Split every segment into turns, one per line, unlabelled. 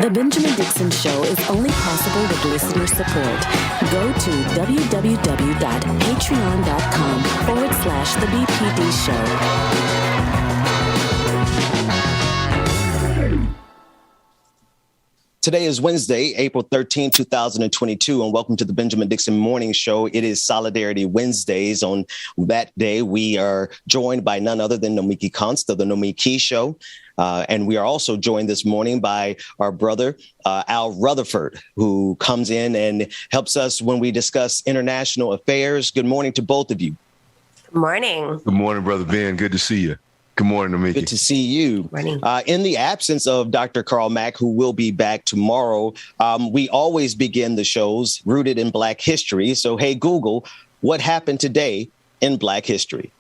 The Benjamin Dixon Show is only possible with listener support. Go to www.patreon.com/The BPD Show.
Today is Wednesday, April 13, 2022, and welcome to the Benjamin Dixon Morning Show. It is Solidarity Wednesdays. On that day, we are joined by none other than Nomiki Konst of the Nomiki Show. And we are also joined this morning by our brother, Al Rutherford, who comes in and helps us when we discuss international affairs. Good morning to both of you.
Good morning.
Good morning, Brother Ben. Good to see you. Good morning, Nomiki.
Good to see you.
Morning.
In the absence of Dr. Carl Mack, who will be back tomorrow, we always begin the shows rooted in Black history. So, hey, Google, what happened today in Black history?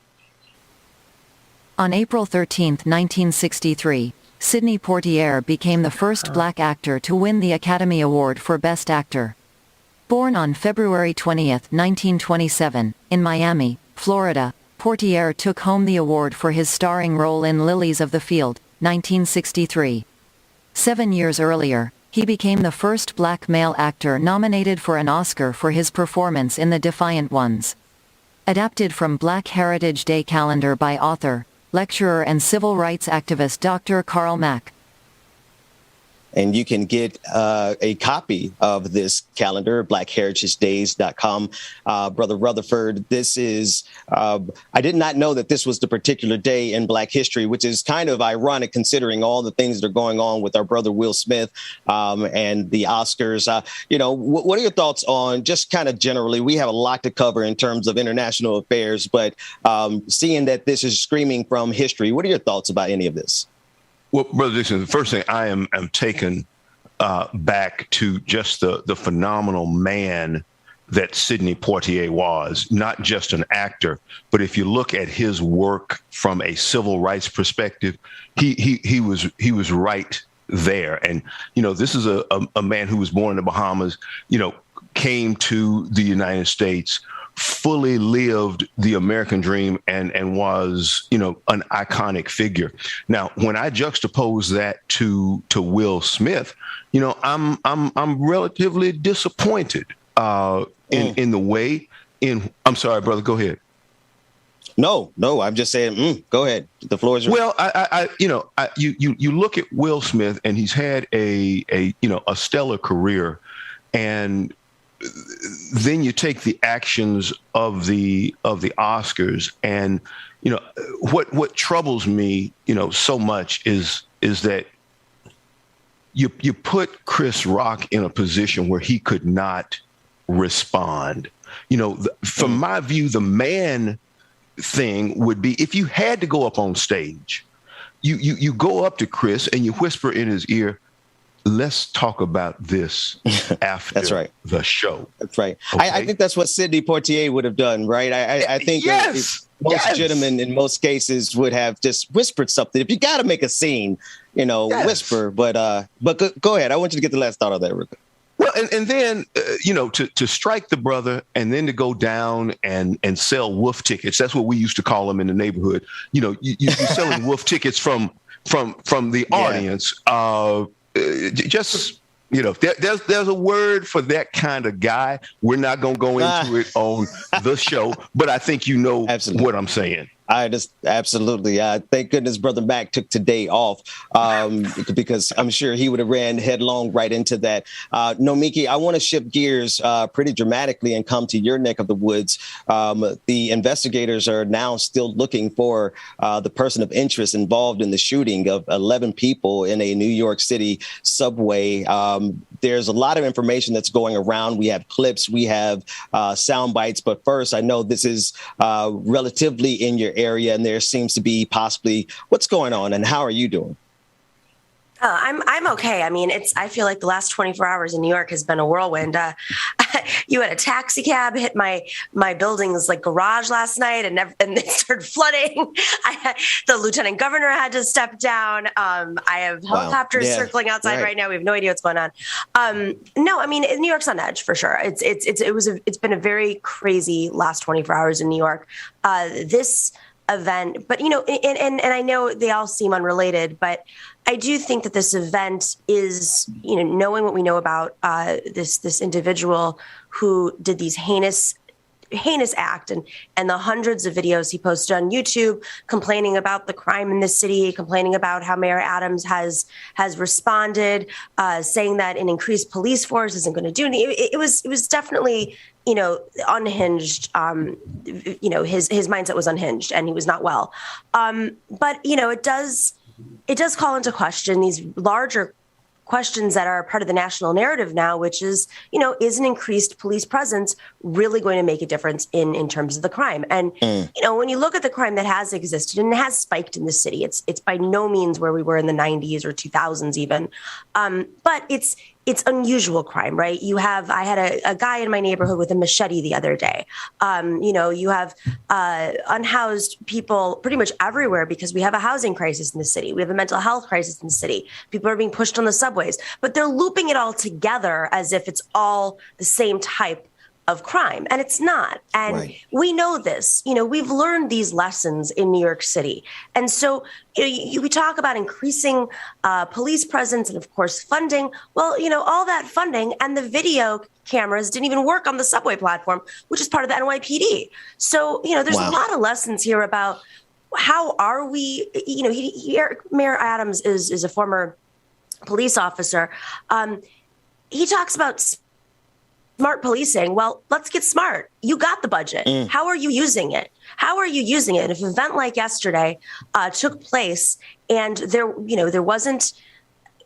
On April 13, 1963, Sidney Poitier became the first Black actor to win the Academy Award for Best Actor. Born on February 20, 1927, in Miami, Florida, Poitier took home the award for his starring role in Lilies of the Field, 1963. 7 years earlier, he became the first Black male actor nominated for an Oscar for his performance in The Defiant Ones. Adapted from Black Heritage Day calendar by author, lecturer and civil rights activist Dr. Carl Mack.
And you can get a copy of this calendar, blackheritagedays.com. Brother Rutherford, this is, I did not know that this was the particular day in Black history, which is kind of ironic considering all the things that are going on with our brother Will Smith and the Oscars. What are your thoughts on just kind of generally, we have a lot to cover in terms of international affairs, but seeing that this is screaming from history, what are your thoughts about any of this?
Well, Brother Dixon, the first thing I am taken back to just the phenomenal man that Sidney Poitier was, not just an actor, but if you look at his work from a civil rights perspective, he was right there. And, this is a man who was born in the Bahamas, came to the United States, fully lived the American dream and was, an iconic figure. Now, when I juxtapose that to Will Smith, I'm relatively disappointed in the way I'm sorry, brother, go ahead.
No, I'm just saying, go ahead. The floor is yours.
Well, you look at Will Smith and he's had a stellar career, and then you take the actions of the Oscars, and what troubles me so much is that you put Chris Rock in a position where he could not respond. From my view, the man thing would be if you had to go up on stage, you go up to Chris and you whisper in his ear, let's talk about this after
That's right.
the show.
That's right.
Okay?
I think that's what Sidney Poitier would have done, right? I think
yes.
Most gentlemen in most cases would have just whispered something. If you got to make a scene, whisper. But go ahead. I want you to get the last thought of that, Rick.
Well, and then, to strike the brother and then to go down and sell wolf tickets. That's what we used to call them in the neighborhood. You're selling wolf tickets from the audience. There's a word for that kind of guy. We're not going to go into it on the show, but I think
Absolutely.
What I'm saying.
Absolutely. Thank goodness Brother Mac took today off because I'm sure he would have ran headlong right into that. Nomiki, I want to shift gears pretty dramatically and come to your neck of the woods. The investigators are now still looking for the person of interest involved in the shooting of 11 people in a New York City subway. There's a lot of information that's going around. We have clips, we have sound bites. But first, I know this is relatively in your area, and there seems to be possibly what's going on, and how are you doing?
I'm okay. I mean, I feel like the last 24 hours in New York has been a whirlwind. You had a taxi cab hit my building's garage last night, and it started flooding. The lieutenant governor had to step down. I have helicopters circling outside right now. We have no idea what's going on. No, I mean, New York's on edge for sure. It's been a very crazy last 24 hours in New York. This event, but and I know they all seem unrelated, but I do think that this event is, knowing what we know about this individual who did these heinous act and the hundreds of videos he posted on YouTube complaining about the crime in the city, complaining about how Mayor Adams has responded, saying that an increased police force isn't going to do anything. It was definitely, unhinged. His mindset was unhinged and he was not well. But it does call into question these larger questions that are part of the national narrative now, which is, is an increased police presence really going to make a difference in terms of the crime? And, when you look at the crime that has existed and it has spiked in the city, it's by no means where we were in the 90s or 2000s even. But it's unusual crime, right? I had a guy in my neighborhood with a machete the other day. You have unhoused people pretty much everywhere because we have a housing crisis in the city. We have a mental health crisis in the city. People are being pushed on the subways, but they're looping it all together as if it's all the same type of crime, and it's not. And we know this. We've learned these lessons in New York City. And so we talk about increasing police presence and, of course, funding. Well, all that funding and the video cameras didn't even work on the subway platform, which is part of the NYPD. So, there's a lot of lessons here about how are we, Mayor Adams is a former police officer. He talks about smart policing. Well, let's get smart. You got the budget. How are you using it? And if an event like yesterday took place and there wasn't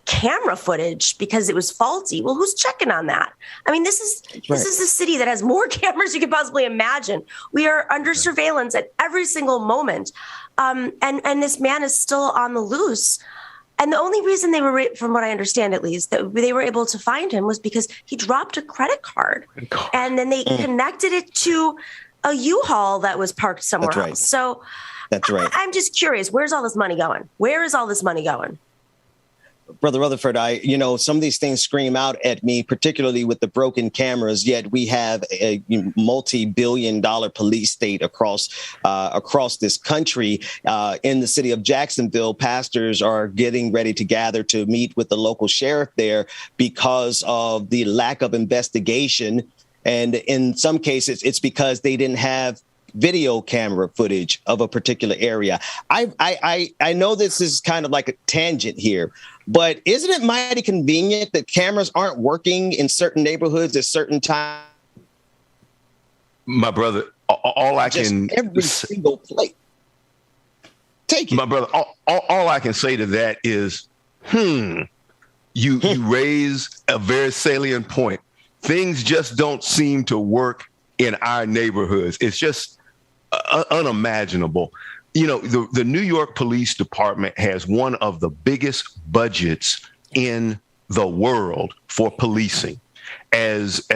camera footage because it was faulty, well, who's checking on that? I mean, this is a city that has more cameras you could possibly imagine. We are under surveillance at every single moment. And this man is still on the loose. And the only reason they were, from what I understand at least, that they were able to find him was because he dropped a credit card. And then they connected it to a U-Haul that was parked somewhere else. So that's right. I'm just curious, where's all this money going? Where is all this money going?
Brother Rutherford, some of these things scream out at me, particularly with the broken cameras, yet we have a multi-billion-dollar police state across this country. In the city of Jacksonville, pastors are getting ready to gather to meet with the local sheriff there because of the lack of investigation. And in some cases, it's because they didn't have video camera footage of a particular area. I know this is kind of like a tangent here, but isn't it mighty convenient that cameras aren't working in certain neighborhoods at certain times?
My brother, all I can
every single place. Take it.
My brother, all I can say to that is, you raise a very salient point. Things just don't seem to work in our neighborhoods. It's just unimaginable. The New York Police Department has one of the biggest budgets in the world for policing. As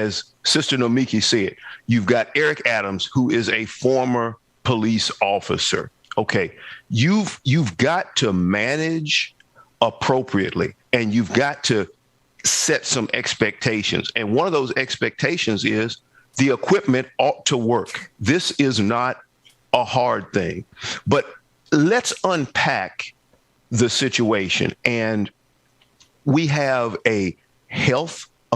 Sister Nomiki said, you've got Eric Adams, who is a former police officer. Okay, you've got to manage appropriately, and you've got to set some expectations. And one of those expectations is the equipment ought to work. This is not a hard thing, but let's unpack the situation. And we have a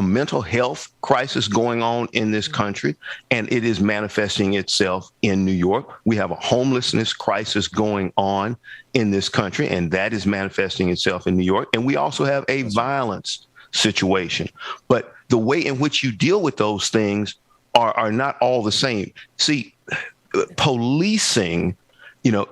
mental health crisis going on in this country, and it is manifesting itself in New York. We have a homelessness crisis going on in this country, and that is manifesting itself in New York. And we also have a violence situation. But the way in which you deal with those things are not all the same. See, policing,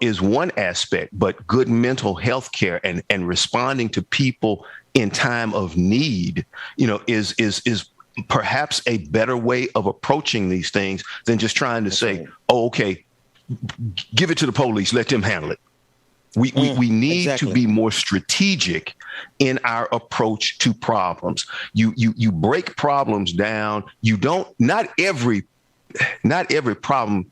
is one aspect, but good mental health care and responding to people in time of need, is perhaps a better way of approaching these things than just trying to say, oh, okay, give it to the police, let them handle it. We need to be more strategic in our approach to problems. You break problems down. Not every problem,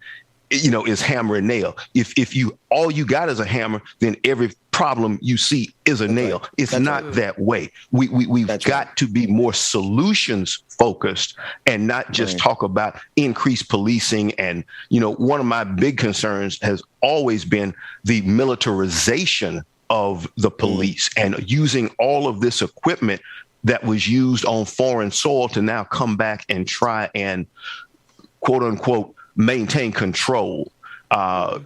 is hammer and nail. If all you got is a hammer, then every problem you see is a nail. It's not that way. We've got to be more solutions focused and not just talk about increased policing. And, one of my big concerns has always been the militarization of the police and using all of this equipment that was used on foreign soil to now come back and try and, quote unquote, maintain control. I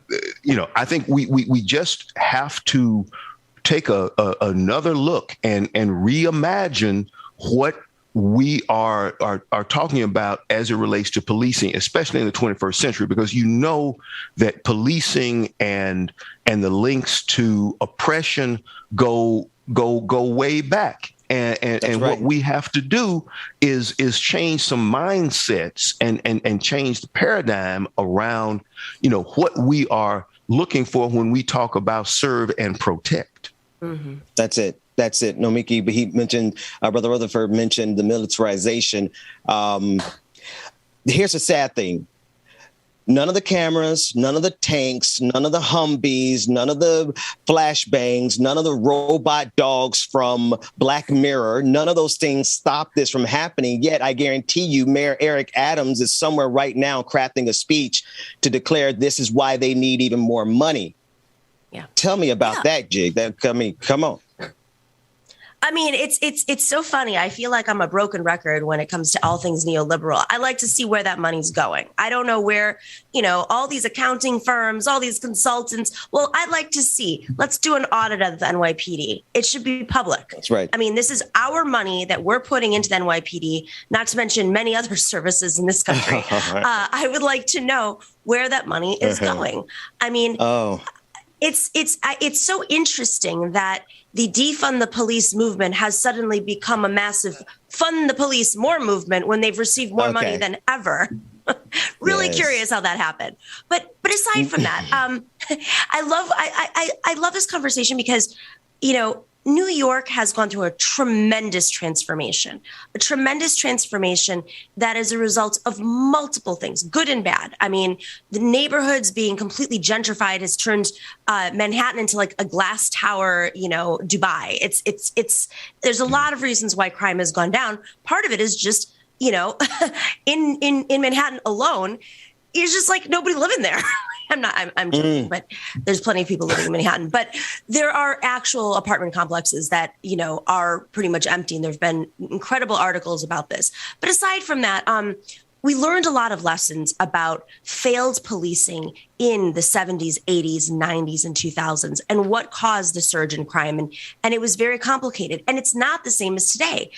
think we just have to take another look and reimagine what we are talking about as it relates to policing, especially in the 21st century, because you know that policing and the links to oppression go way back. And right. What we have to do is change some mindsets and change the paradigm around, what we are looking for when we talk about serve and protect.
Mm-hmm. That's it. No, Mickey, but he mentioned, Brother Rutherford mentioned the militarization. Here's a sad thing. None of the cameras, none of the tanks, none of the Humvees, none of the flashbangs, none of the robot dogs from Black Mirror, none of those things stop this from happening. Yet I guarantee you, Mayor Eric Adams is somewhere right now crafting a speech to declare this is why they need even more money. Yeah. Tell me about that, Jig. Come on.
I mean, it's so funny. I feel like I'm a broken record when it comes to all things neoliberal. I like to see where that money's going. I don't know where, all these accounting firms, all these consultants. Well, I'd like to see. Let's do an audit of the NYPD. It should be public.
That's right.
I mean, this is our money that we're putting into the NYPD, not to mention many other services in this country. I would like to know where that money is going. I mean, it's so interesting that the defund the police movement has suddenly become a massive fund the police more movement when they've received more money than ever. Really curious how that happened. But aside from that, I love this conversation because, New York has gone through a tremendous transformation that is a result of multiple things, good and bad. I mean, the neighborhoods being completely gentrified has turned Manhattan into like a glass tower, Dubai. There's a lot of reasons why crime has gone down. Part of it is just, in Manhattan alone, it's just like nobody living there. I'm joking, but there's plenty of people living in Manhattan. But there are actual apartment complexes that, are pretty much empty. And there've been incredible articles about this. But aside from that, we learned a lot of lessons about failed policing in the 70s, 80s, 90s, and 2000s, and what caused the surge in crime. And it was very complicated. And it's not the same as today.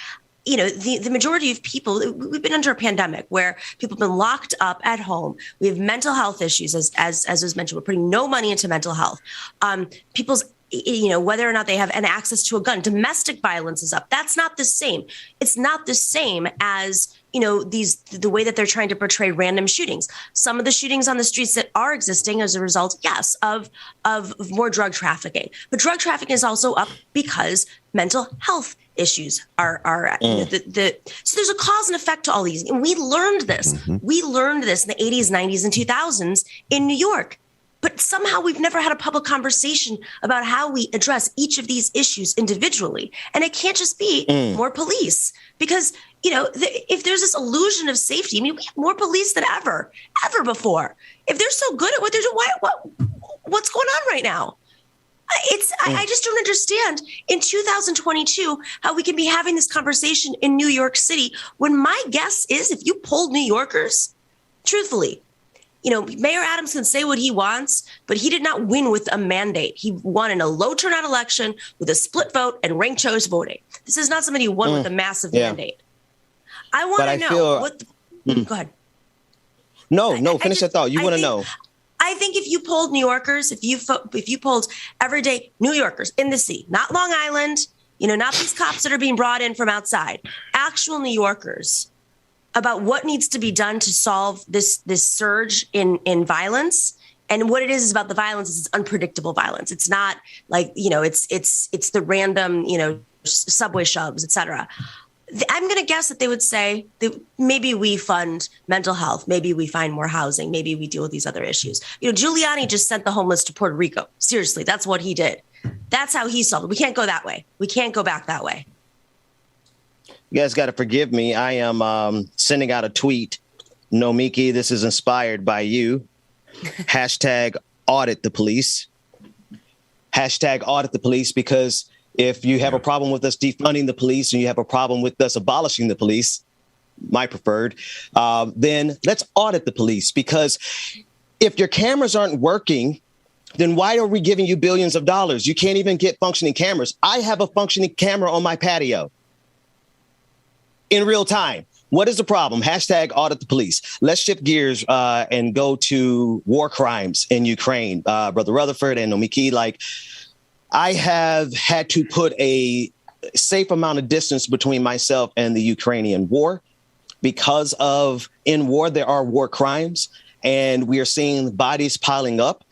The majority of people, we've been under a pandemic where people have been locked up at home. We have mental health issues, as was mentioned. We're putting no money into mental health. People's, whether or not they have an access to a gun, domestic violence is up. That's not the same. It's not the same as, the way that they're trying to portray random shootings. Some of the shootings on the streets that are existing as a result, yes, of more drug trafficking. But drug trafficking is also up because mental health issues are so there's a cause and effect to all these. And we learned this. Mm-hmm. We learned this in the 80s, 90s, and 2000s in New York. But somehow we've never had a public conversation about how we address each of these issues individually. And it can't just be more police because, if there's this illusion of safety, I mean, we have more police than ever before. If they're so good at what they're doing, what's going on right now? I just don't understand in 2022 how we can be having this conversation in New York City when my guess is if you polled New Yorkers, truthfully, Mayor Adams can say what he wants, but he did not win with a mandate. He won in a low turnout election with a split vote and ranked choice voting. This is not somebody who won with a massive mandate. I want to know go ahead.
No, finish that thought. You want to know.
I think if you polled New Yorkers, if you polled everyday New Yorkers in the city, not Long Island, not these cops that are being brought in from outside, actual New Yorkers about what needs to be done to solve this surge in violence. And what it is about the violence is it's unpredictable violence. It's not like, it's the random, subway shoves, et cetera. I'm going to guess that they would say that maybe we fund mental health. Maybe we find more housing. Maybe we deal with these other issues. Giuliani just sent the homeless to Puerto Rico. Seriously, that's what he did. That's how he solved it. We can't go that way. We can't go back that way.
You guys got to forgive me. I am sending out a tweet. No, Miki, this is inspired by you. # audit the police. Hashtag audit the police, because if you have a problem with us defunding the police and you have a problem with us abolishing the police, my preferred, then let's audit the police. Because if your cameras aren't working, then why are we giving you billions of dollars? You can't even get functioning cameras. I have a functioning camera on my patio in real time. What is the problem? Hashtag audit the police. Let's shift gears and go to war crimes in Ukraine. Brother Rutherford and Nomiki, like, I have had to put a safe amount of distance between myself and the Ukrainian war because of, in war, there are war crimes, and we are seeing bodies piling up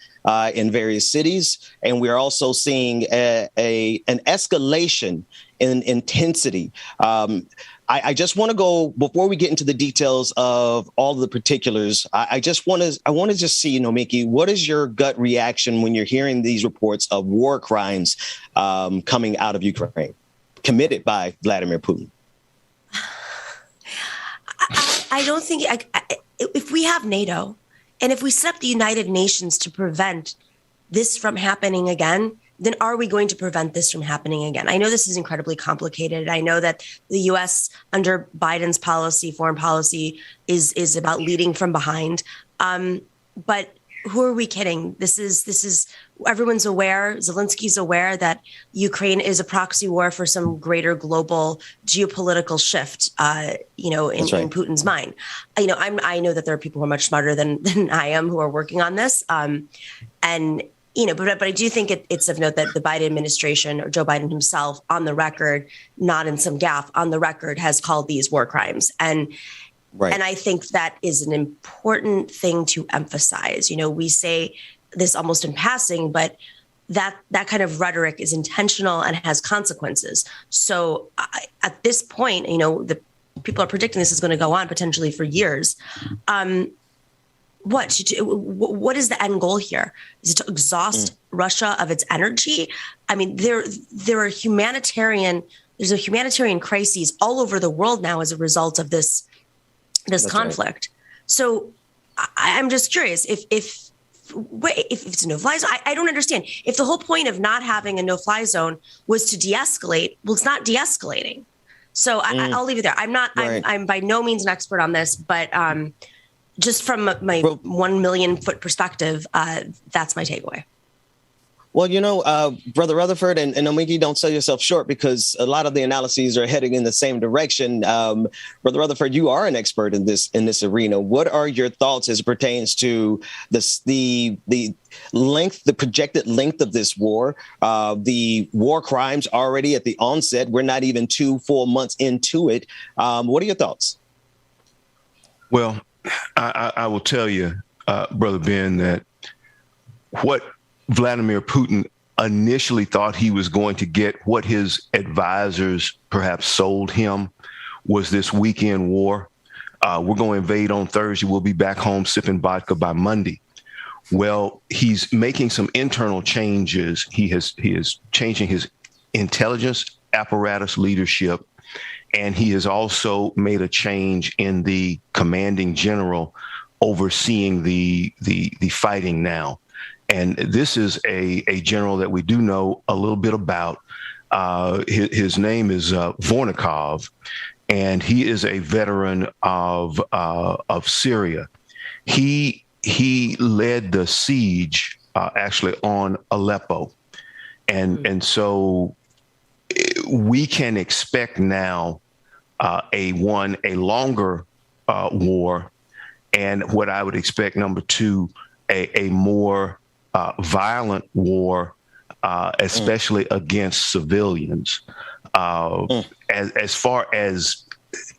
in various cities. And we're also seeing an escalation in intensity. I just want to go, before we get into the details of all the particulars, I want to just see, Nomiki, what is your gut reaction when you're hearing these reports of war crimes coming out of Ukraine committed by Vladimir Putin?
I don't think if we have NATO and if we set up the United Nations to prevent this from happening again, then are we going to prevent this from happening again? I know this is incredibly complicated. I know that the U.S. under Biden's policy, foreign policy, is about leading from behind. But who are we kidding? This is everyone's aware. Zelensky's aware that Ukraine is a proxy war for some greater global geopolitical shift, in Putin's mind. I know that there are people who are much smarter than I am who are working on this. But I do think it's of note that the Biden administration, or Joe Biden himself, on the record, not in some gaffe, on the record, has called these war crimes. And I think that is an important thing to emphasize. We say this almost in passing, but that kind of rhetoric is intentional and has consequences. So at this point, the people are predicting this is going to go on potentially for years. What is the end goal here? Is it to exhaust Russia of its energy? I mean, there's a humanitarian crises all over the world now as a result of this conflict. Right. So I'm just curious if it's a no-fly zone. I don't understand. If the whole point of not having a no-fly zone was to de-escalate, well, it's not de-escalating. So I'll leave it there. I'm by no means an expert on this, but just from my 1 million foot perspective, that's my takeaway.
Well, Brother Rutherford and Nomiki, don't sell yourself short, because a lot of the analyses are heading in the same direction. Brother Rutherford, you are an expert in this arena. What are your thoughts as it pertains to the length, the projected length of this war, the war crimes already at the onset? We're not even 2 full months into it. What are your thoughts?
Well, I will tell you, Brother Ben, that what Vladimir Putin initially thought he was going to get, what his advisors perhaps sold him, was this weekend war. We're going to invade on Thursday. We'll be back home sipping vodka by Monday. Well, he's making some internal changes. He is changing his intelligence apparatus leadership. And he has also made a change in the commanding general overseeing the fighting now. And this is a general that we do know a little bit about. His name is Vornikov, and he is a veteran of Syria. He led the siege actually on Aleppo, and so we can expect now a longer war, and what I would expect, number two, a more violent war, especially against civilians. As far as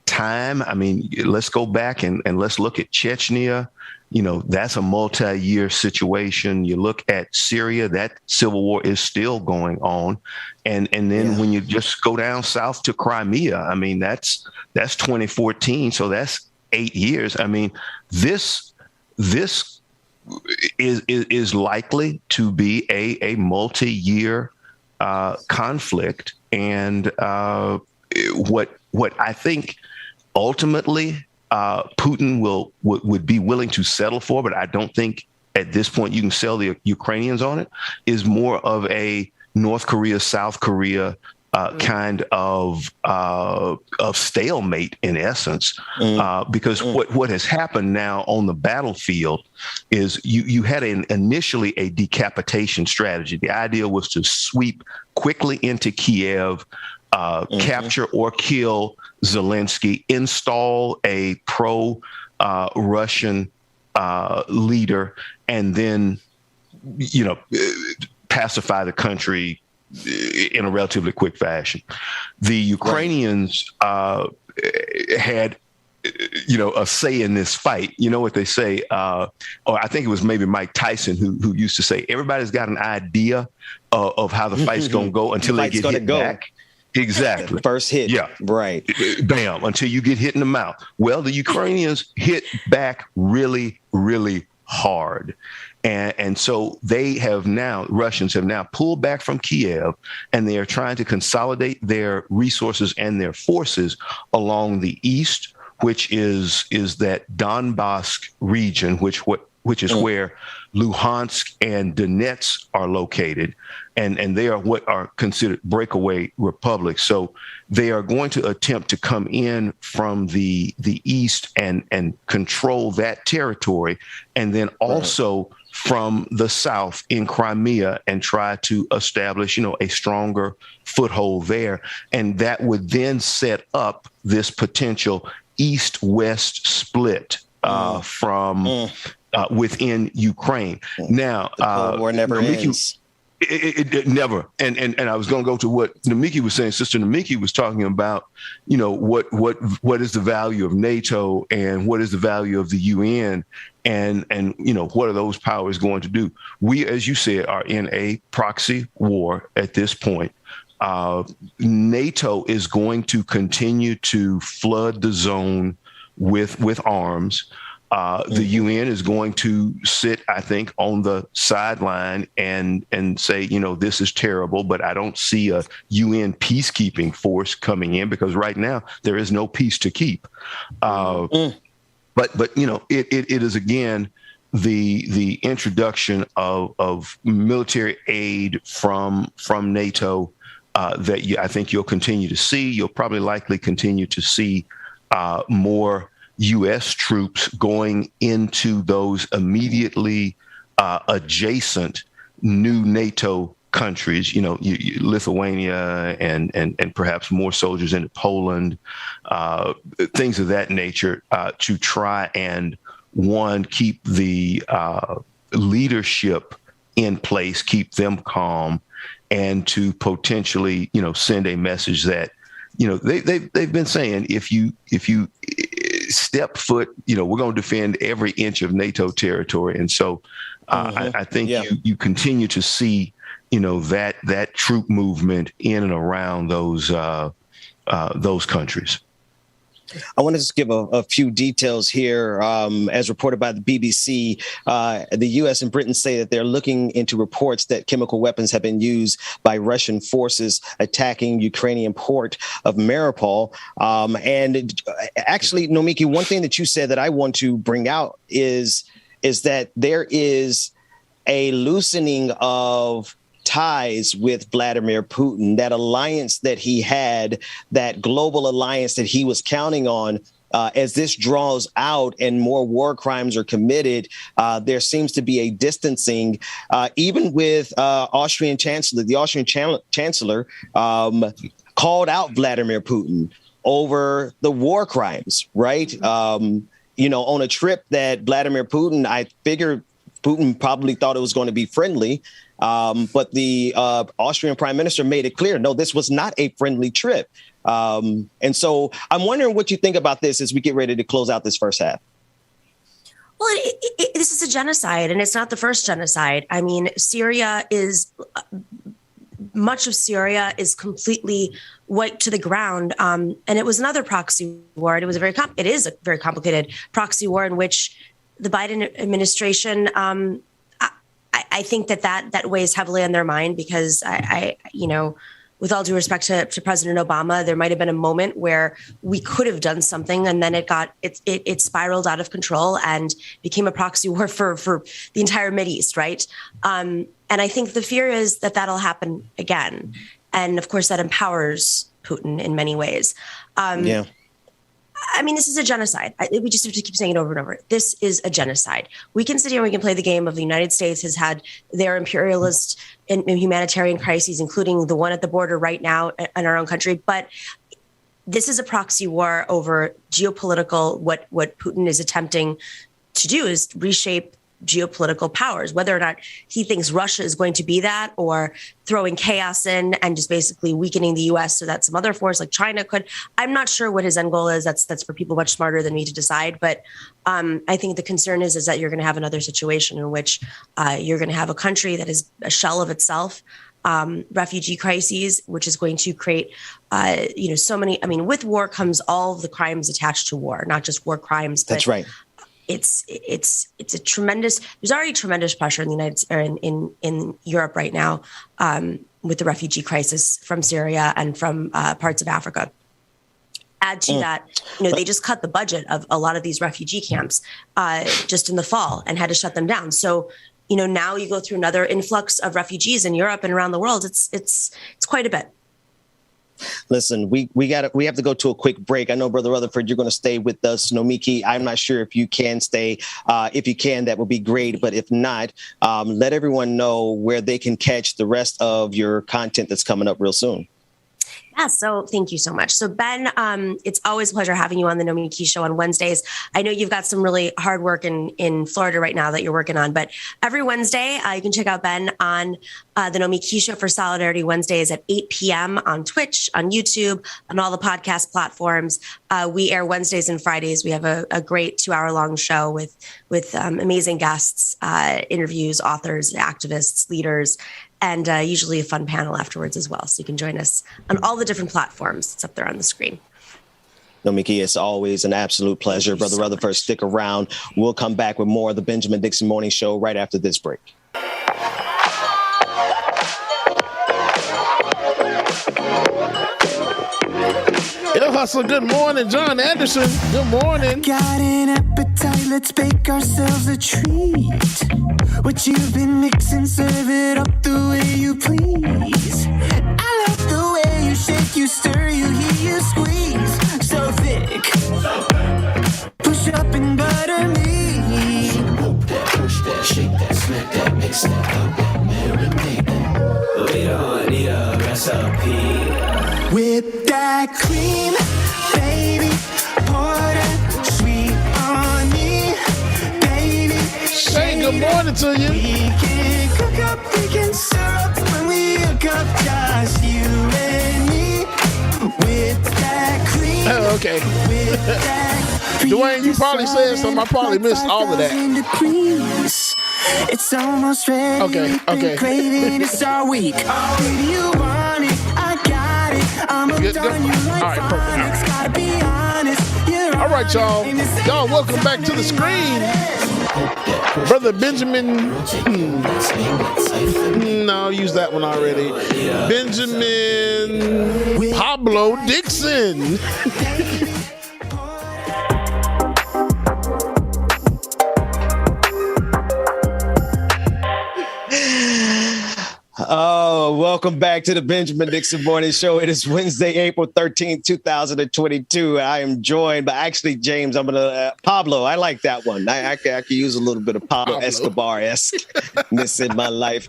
time, I mean, let's go back and let's look at Chechnya. That's a multi-year situation. You look at Syria, that civil war is still going on. And then when you just go down south to Crimea, I mean, that's 2014. So that's 8 years. I mean, this is likely to be a multi-year conflict. And what I think ultimately Putin would be willing to settle for, but I don't think at this point you can sell the Ukrainians on it is more of a North Korea, South Korea kind of stalemate in essence, because what has happened now on the battlefield is you had initially a decapitation strategy. The idea was to sweep quickly into Kiev, capture or kill Zelensky, install a pro-Russian leader, and then, pacify the country in a relatively quick fashion. The Ukrainians had, a say in this fight. You know what they say, or I think it was maybe Mike Tyson who used to say, everybody's got an idea of how the fight's going to go until they get hit back. Exactly.
First hit.
Yeah.
Right.
Bam. Until you get hit in the mouth. Well, the Ukrainians hit back really, really hard. And so Russians have now pulled back from Kiev, and they are trying to consolidate their resources and their forces along the east, which is that Donbass region, which is where Luhansk and Donetsk are located. And they are what are considered breakaway republics. So they are going to attempt to come in from the east and control that territory, and then also from the south in Crimea, and try to establish, a stronger foothold there. And that would then set up this potential east-west split from within Ukraine. Now,
the Cold War never ends.
It never. And I was going to go to what Namiki was saying. Sister Namiki was talking about, what is the value of NATO and what is the value of the UN, and what are those powers going to do? We, as you said, are in a proxy war at this point. NATO is going to continue to flood the zone with arms. The UN is going to sit, I think, on the sideline and say, this is terrible, but I don't see a UN peacekeeping force coming in, because right now there is no peace to keep. But it is again the introduction of military aid from NATO that I think you'll continue to see. You'll probably likely continue to see more U.S. troops going into those immediately adjacent new NATO countries, Lithuania and perhaps more soldiers into Poland, things of that nature, to try and, one, keep the leadership in place, keep them calm, and to potentially, send a message that, they've been saying, if you step foot, we're going to defend every inch of NATO territory. And so I think you continue to see, that troop movement in and around those countries.
I want to just give a few details here. As reported by the BBC, the U.S. and Britain say that they're looking into reports that chemical weapons have been used by Russian forces attacking Ukrainian port of Mariupol. And actually, Nomiki, one thing that you said that I want to bring out is that there is a loosening of ties with Vladimir Putin, that alliance that he had, that global alliance that he was counting on. As this draws out and more war crimes are committed, there seems to be a distancing, even with Austrian Chancellor. The Austrian Chancellor called out Vladimir Putin over the war crimes, right? On a trip that Vladimir Putin, I figured Putin probably thought it was going to be friendly. But the Austrian prime minister made it clear, no, this was not a friendly trip. And so I'm wondering what you think about this as we get ready to close out this first half.
Well, this is a genocide, and it's not the first genocide. I mean, much of Syria is completely wiped to the ground. And it was another proxy war. And it is a very complicated proxy war in which the Biden administration, I think that weighs heavily on their mind, because with all due respect to President Obama, there might have been a moment where we could have done something, and then it spiraled out of control and became a proxy war for the entire Mideast, right? And I think the fear is that that'll happen again, and of course that empowers Putin in many ways. Yeah. I mean, this is a genocide. We just have to keep saying it over and over. This is a genocide. We can sit here and we can play the game of the United States has had their imperialist and humanitarian crises, including the one at the border right now in our own country. But this is a proxy war over geopolitical. What Putin is attempting to do is reshape geopolitical powers, whether or not he thinks Russia is going to be that, or throwing chaos in and just basically weakening the U.S. so that some other force like China could. I'm not sure what his end goal is. That's for people much smarter than me to decide. But I think the concern is that you're going to have another situation in which you're going to have a country that is a shell of itself, refugee crises, which is going to create, so many. I mean, with war comes all of the crimes attached to war, not just war crimes. But,
that's right.
It's a tremendous. There's already tremendous pressure in the in Europe right now with the refugee crisis from Syria and from parts of Africa. Add to that, they just cut the budget of a lot of these refugee camps just in the fall and had to shut them down. So now you go through another influx of refugees in Europe and around the world. It's quite a bit.
Listen, we have to go to a quick break. I know, Brother Rutherford, you're going to stay with us. Nomiki, I'm not sure if you can stay. If you can, that would be great. But if not, let everyone know where they can catch the rest of your content that's coming up real soon.
Yeah, so thank you so much. So Ben, it's always a pleasure having you on the Nomiki Show on Wednesdays. I know you've got some really hard work in Florida right now that you're working on, but every Wednesday you can check out Ben on the Nomiki Show for Solidarity Wednesdays at 8 p.m. on Twitch, on YouTube, on all the podcast platforms. We air Wednesdays and Fridays. We have a great 2-hour-long show with amazing guests, interviews, authors, activists, leaders, and usually a fun panel afterwards as well. So you can join us on all the different platforms. It's up there on the screen.
Nomiki, it's always an absolute pleasure. Brother Rutherford, stick around. We'll come back with more of the Benjamin Dixon Morning Show right after this break.
Yo, Hustle, good morning. John Anderson, good morning.
Got an appetite, let's bake ourselves a treat. What you've been mixing, serve it up the way you please. I like the way you shake, you stir, you heat, you squeeze. So thick, push up and butter me. Push that, shake that, smack that, mix that up, marinate that. We don't need a recipe. Whip that cream, baby, pour that sweet on me, baby.
Hey, good morning to you.
We can cook up, we can syrup when we hook up, just you and me. With that cream.
Oh, okay.
With that cream.
Dwayne, you probably said something. I probably missed all of that.
It's almost ready.
Okay.
Craving, it's all week. Baby, you want it, I got it. I'm
Good. All right, perfect.
Gotta be honest.
All right, y'all. Y'all, welcome back to the screen. Brother Benjamin. No, use that one already. Benjamin Pablo Dixon.
Oh, welcome back to the Benjamin Dixon Morning Show. It is Wednesday, April 13th, 2022. I am joined by actually James. I'm going to Pablo. I like that one. I could use a little bit of Pablo Escobar-esque-ness in my life.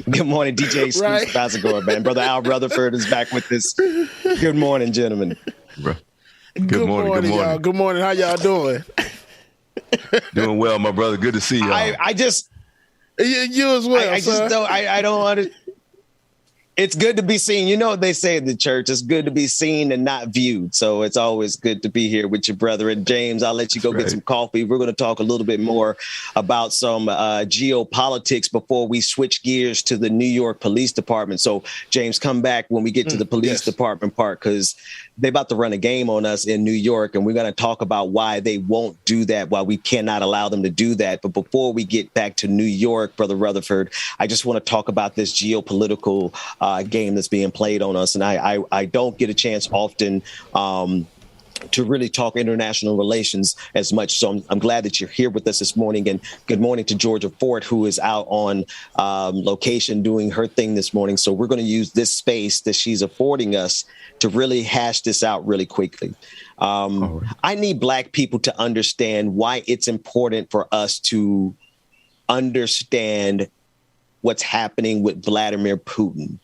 Good morning, DJ Scoops.
Right.
How's it going, man? Brother Al Rutherford is back with us. Good morning, gentlemen.
Good morning, y'all. Good morning. How y'all doing?
Doing well, my brother. Good to see y'all.
I just...
You as well.
I just don't. I don't want to. It's good to be seen. You know what they say in the church. It's good to be seen and not viewed. So it's always good to be here with your brother. And James, I'll let you go get some coffee. We're going to talk a little bit more about some geopolitics before we switch gears to the New York Police Department. So James, come back when we get to the police department part, because they're about to run a game on us in New York. And we're going to talk about why they won't do that, why we cannot allow them to do that. But before we get back to New York, Brother Rutherford, I just want to talk about this geopolitical game that's being played on us. And I don't get a chance often to really talk international relations as much. So I'm glad that you're here with us this morning. And good morning to Georgia Fort, who is out on location doing her thing this morning. So we're going to use this space that she's affording us to really hash this out really quickly. I need Black people to understand why it's important for us to understand what's happening with Vladimir Putin,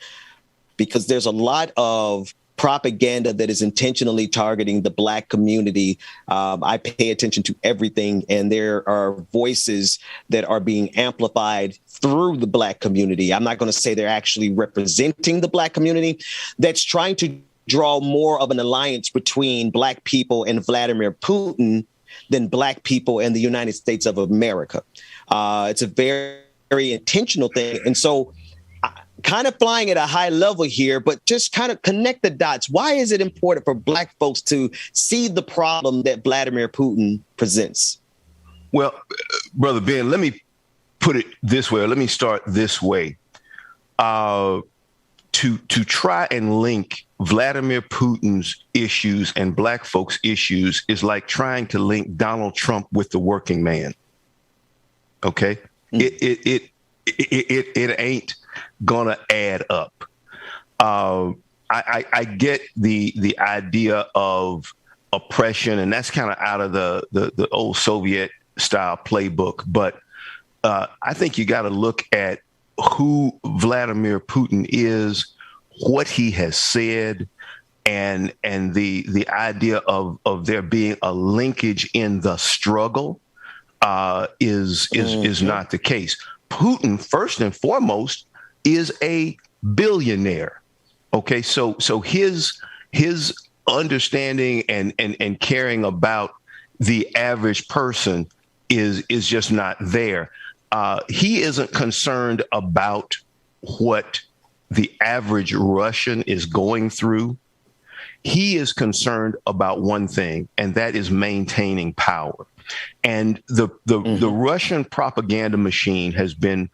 because there's a lot of propaganda that is intentionally targeting the Black community. I pay attention to everything, and there are voices that are being amplified through the Black community. I'm not going to say they're actually representing the Black community, that's trying to draw more of an alliance between Black people and Vladimir Putin than Black people and the United States of America. It's a very, very intentional thing. And so kind of flying at a high level here, but just kind of connect the dots. Why is it important for Black folks to see the problem that Vladimir Putin presents?
Well, Brother Ben, let me put it this way. Let me start this way. To try and link Vladimir Putin's issues and Black folks' issues is like trying to link Donald Trump with the working man. Okay? It ain't gonna add up. I get the idea of oppression, and that's kind of out of the old Soviet style playbook. But I think you got to look at who Vladimir Putin is, what he has said, and the idea of there being a linkage in the struggle is not the case. Putin, first and foremost, is a billionaire. Okay, so his understanding and caring about the average person is just not there. He isn't concerned about what the average Russian is going through. He is concerned about one thing, and that is maintaining power. And the Russian propaganda machine has been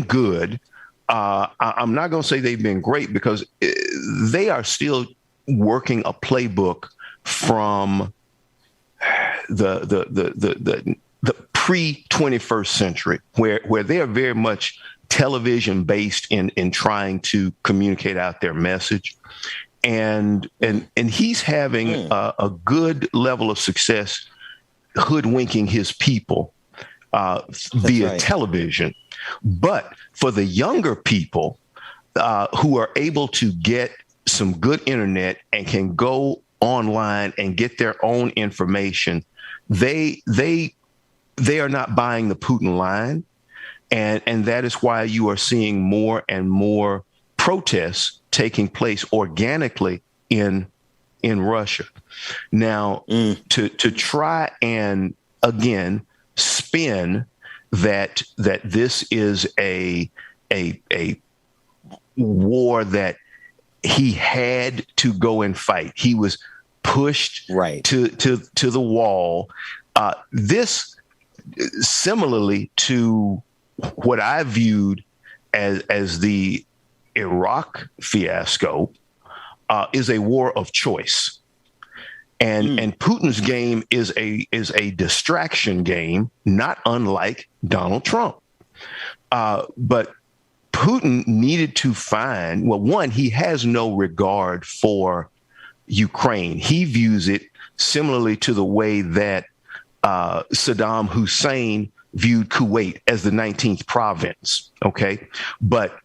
good. I'm not going to say they've been great, because they are still working a playbook from the pre-21st century, where they are very much television based in trying to communicate out their message. And he's having a good level of success hoodwinking his people via television. But for the younger people who are able to get some good internet and can go online and get their own information, they are not buying the Putin line. And that is why you are seeing more and more protests taking place organically in Russia. Now, to try and, again, spin that this is a war that he had to go and fight. He was pushed to the wall. This, similarly to what I viewed as the Iraq fiasco, is a war of choice. And Putin's game is a distraction game, not unlike Donald Trump. But Putin needed to find, well, one, he has no regard for Ukraine. He views it similarly to the way that Saddam Hussein viewed Kuwait as the 19th province. Okay. But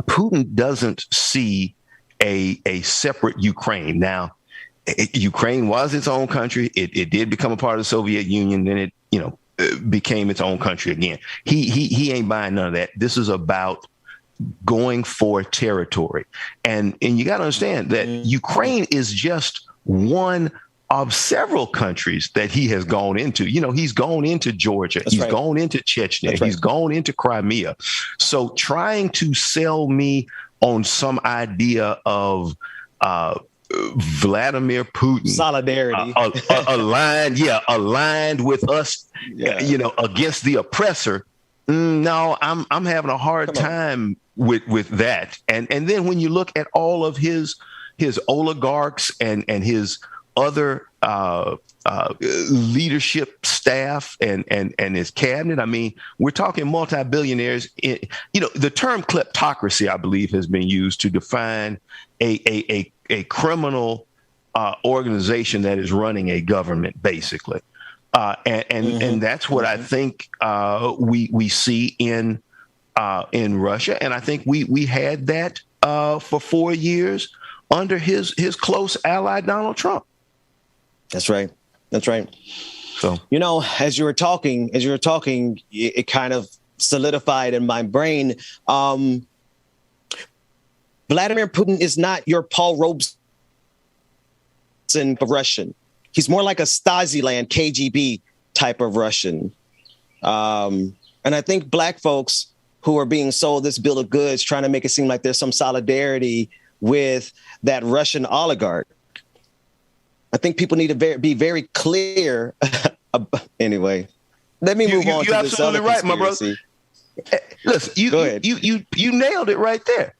Putin doesn't see a separate Ukraine. Now, Ukraine was its own country. It did become a part of the Soviet Union. Then it, became its own country again. He ain't buying none of that. This is about going for territory. And you got to understand that Ukraine is just one of several countries that he has gone into. He's gone into Georgia. He's gone into Chechnya. He's gone into Crimea. So trying to sell me on some idea of Vladimir Putin
solidarity
aligned with us, against the oppressor, No, I'm having a hard time with that. And then when you look at all of his oligarchs and his other leadership staff and his cabinet, I mean, we're talking multi-billionaires. The term kleptocracy, I believe, has been used to define a criminal organization that is running a government, basically. And that's what I think we see in Russia, and I think we had that for 4 years under his close ally Donald Trump.
That's right. That's right.
So
as you were talking, it kind of solidified in my brain. Vladimir Putin is not your Paul Robeson of Russian. He's more like a Stasi-land KGB type of Russian. And I think black folks who are being sold this bill of goods, trying to make it seem like there's some solidarity with that Russian oligarch. I think people need to be very clear. Anyway, let me move on to this other conspiracy. You're absolutely right, my brother.
Listen,
go ahead.
You nailed it right there.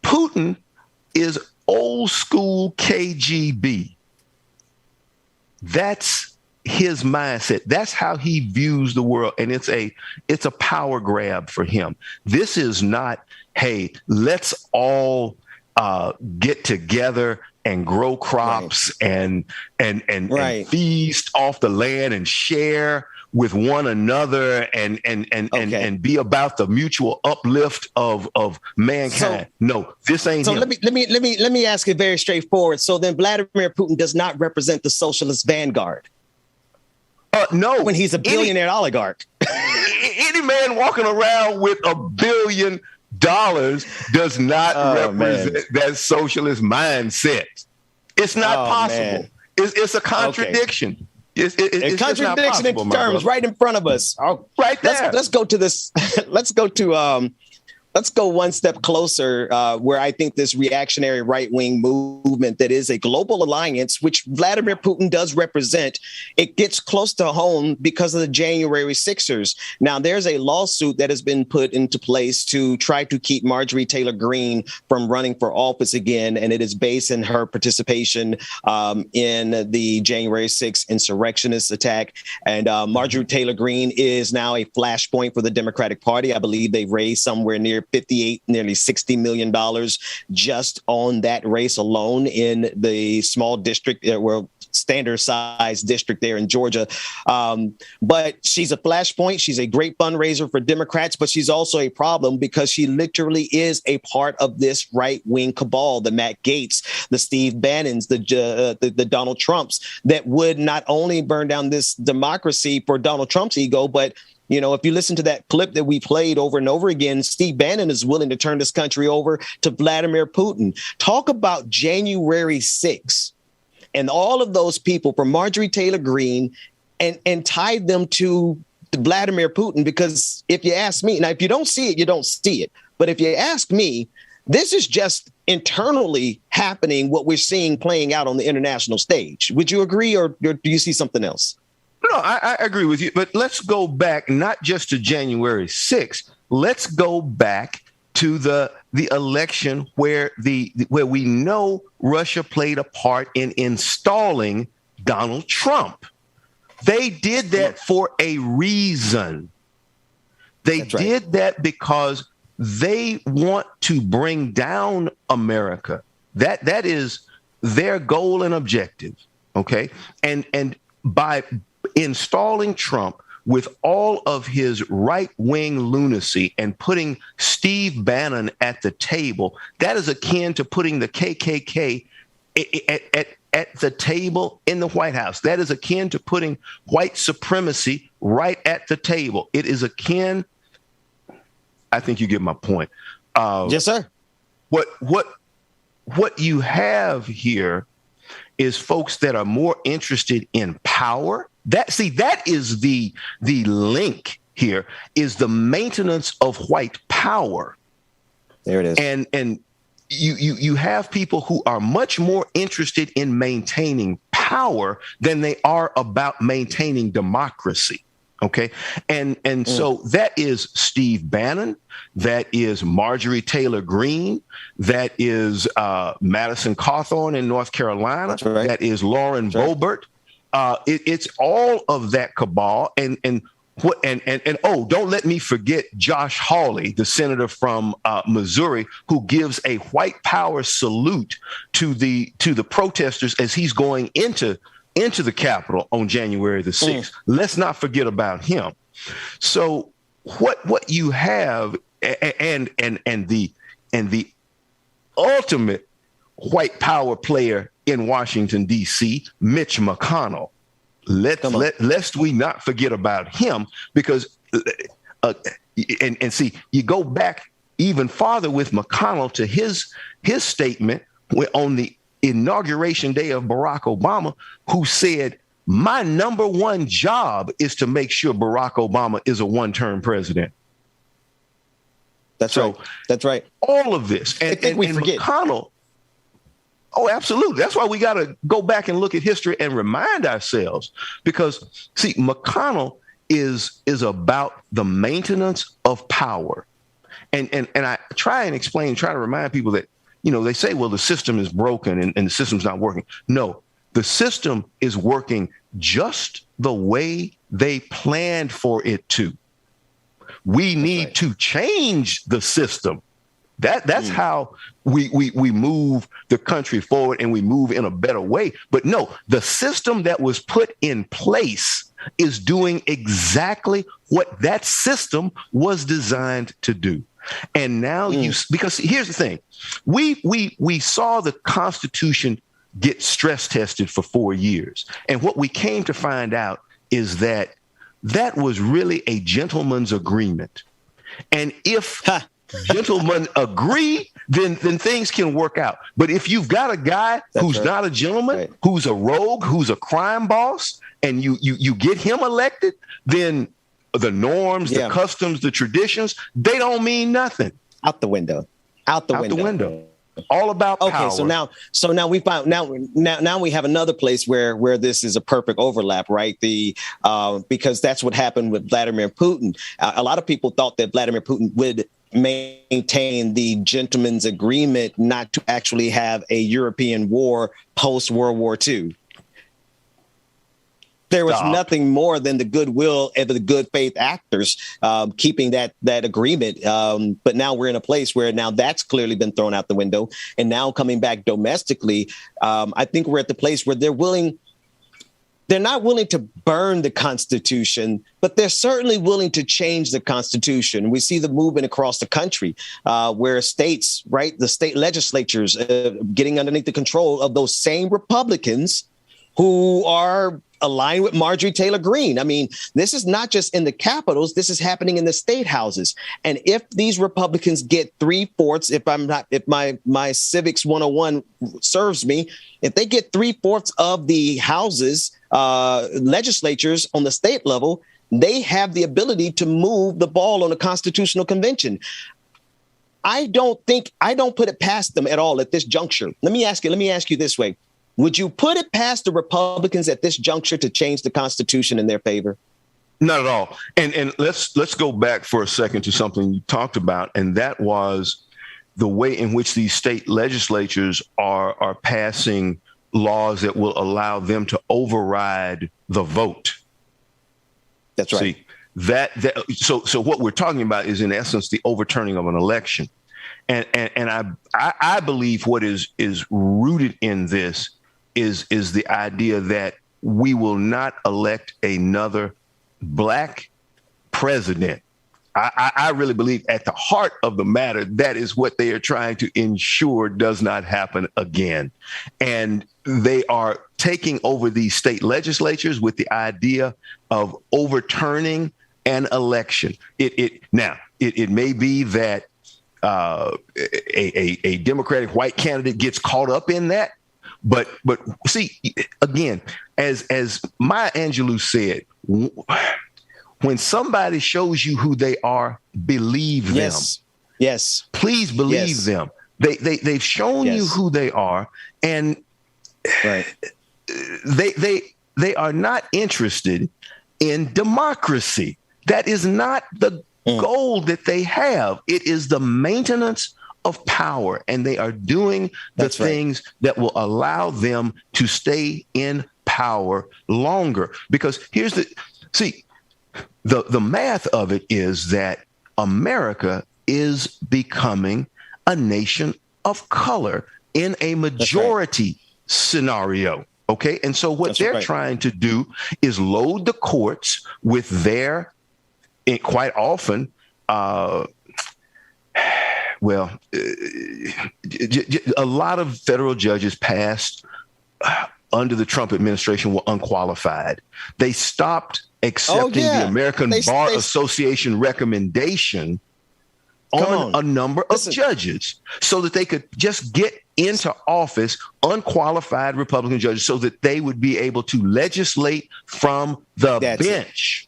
Putin is old school KGB. That's his mindset. That's how he views the world. And it's a power grab for him. This is not, hey, let's all get together and grow crops and feast off the land and share with one another and be about the mutual uplift of mankind. No, this ain't him.
Let me ask it very straightforward. So then Vladimir Putin does not represent the socialist vanguard.
No,
when he's a billionaire oligarch.
Any man walking around with $1 billion does not represent that socialist mindset. It's not possible. It's a contradiction. It's
contradiction in terms right in front of us.
Right there.
Let's go to this. Let's go one step closer, where I think this reactionary right-wing movement that is a global alliance, which Vladimir Putin does represent, it gets close to home because of the January 6ers. Now, there's a lawsuit that has been put into place to try to keep Marjorie Taylor Greene from running for office again, and it is based in her participation in the January 6th insurrectionist attack. And Marjorie Taylor Greene is now a flashpoint for the Democratic Party. I believe they've raised somewhere near nearly $60 million just on that race alone in the small district, standard size district there in Georgia. But she's a flashpoint. She's a great fundraiser for Democrats, but she's also a problem because she literally is a part of this right wing cabal, the Matt Gaetz, the Steve Bannons, the Donald Trumps, that would not only burn down this democracy for Donald Trump's ego, but if you listen to that clip that we played over and over again, Steve Bannon is willing to turn this country over to Vladimir Putin. Talk about January 6th and all of those people from Marjorie Taylor Greene and tie them to Vladimir Putin. Because if you ask me, now, if you don't see it, you don't see it. But if you ask me, this is just internally happening, what we're seeing playing out on the international stage. Would you agree, or do you see something else?
No, I agree with you. But let's go back not just to January 6th. Let's go back to the election where we know Russia played a part in installing Donald Trump. They did that for a reason. They did that because they want to bring down America. That is their goal and objective. Okay. And by installing Trump with all of his right-wing lunacy and putting Steve Bannon at the table, that is akin to putting the KKK at the table in the White House. That is akin to putting white supremacy right at the table. It is akin. I think you get my point.
Yes, sir.
What you have here is folks that are more interested in power. That is the link here, is the maintenance of white power.
There it is.
And you have people who are much more interested in maintaining power than they are about maintaining democracy. Okay. And so that is Steve Bannon. That is Marjorie Taylor Greene. That is Madison Cawthorn in North Carolina.
That's right.
That is Lauren Boebert. It's all of that cabal. And don't let me forget Josh Hawley, the senator from Missouri, who gives a white power salute to the protesters as he's going into the Capitol on January the 6th. Let's not forget about him. So what you have and the ultimate white power player in Washington, D.C., Mitch McConnell. Lest we not forget about him, because and see, you go back even farther with McConnell to his statement on the inauguration day of Barack Obama, who said, my number one job is to make sure Barack Obama is a one-term president.
That's right.
All of this. And,
I think we forget.
McConnell. Oh, absolutely. That's why we got to go back and look at history and remind ourselves, because, see, McConnell is about the maintenance of power. And I try to remind people that, they say, well, the system is broken and the system's not working. No, the system is working just the way they planned for it to. We need to change the system. That's how we move the country forward, and we move in a better way. But no, the system that was put in place is doing exactly what that system was designed to do. And now because here's the thing, we saw the Constitution get stress tested for 4 years. And what we came to find out is that was really a gentleman's agreement. And if gentlemen agree, then things can work out. But if you've got a guy who's not a gentleman, who's a rogue, who's a crime boss, and you get him elected, then the norms, the customs, the traditions, they don't mean nothing.
Out the window.
All about power.
Okay, so now we found now we have another place where this is a perfect overlap, right? Because that's what happened with Vladimir Putin. A lot of people thought that Vladimir Putin would maintain the gentleman's agreement not to actually have a European war post World War II. There was nothing more than the goodwill of the good faith actors keeping that agreement. But now we're in a place where now that's clearly been thrown out the window. And now coming back domestically, I think we're at the place where they're not willing to burn the Constitution, but they're certainly willing to change the Constitution. We see the movement across the country where states, right, the state legislatures getting underneath the control of those same Republicans who are aligned with Marjorie Taylor Greene. I mean, this is not just in the capitals. This is happening in the state houses. And if these Republicans get 3/4, if my civics 101 serves me, if they get 3/4 of the houses, legislatures on the state level, they have the ability to move the ball on a constitutional convention. I don't put it past them at all at this juncture. Let me ask you this way. Would you put it past the Republicans at this juncture to change the Constitution in their favor?
Not at all. And let's go back for a second to something you talked about, and that was the way in which these state legislatures are passing laws that will allow them to override the vote.
That's right.
See, so what we're talking about is in essence the overturning of an election. And I believe what is rooted in this is the idea that we will not elect another black president. I really believe at the heart of the matter, that is what they are trying to ensure does not happen again. And they are taking over these state legislatures with the idea of overturning an election. It may be that a Democratic white candidate gets caught up in that. But see, again, as Maya Angelou said, when somebody shows you who they are, believe them.
Yes.
Please believe them. They've shown you who they are, and they are not interested in democracy. That is not the goal that they have. It is the maintenance of power, and they are doing the things that will allow them to stay in power longer. Because here's the math of it is that America is becoming a nation of color in a majority scenario. Okay. And so what they're trying to do is load the courts with their, quite often, a lot of federal judges passed under the Trump administration were unqualified. They stopped accepting the American Bar Association recommendation on a number of judges so that they could just get into office unqualified Republican judges so that they would be able to legislate from the bench.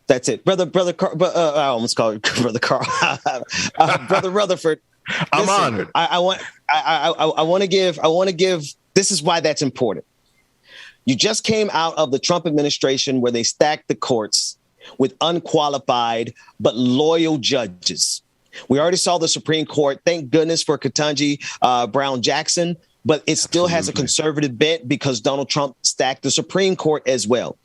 That's it. Brother Carl, I almost called it Brother Carl. Brother Rutherford.
I'm honored.
I want to give, this is why that's important. You just came out of the Trump administration where they stacked the courts with unqualified but loyal judges. We already saw the Supreme Court. Thank goodness for Ketanji Brown Jackson, but it still has a conservative bent because Donald Trump stacked the Supreme Court as well.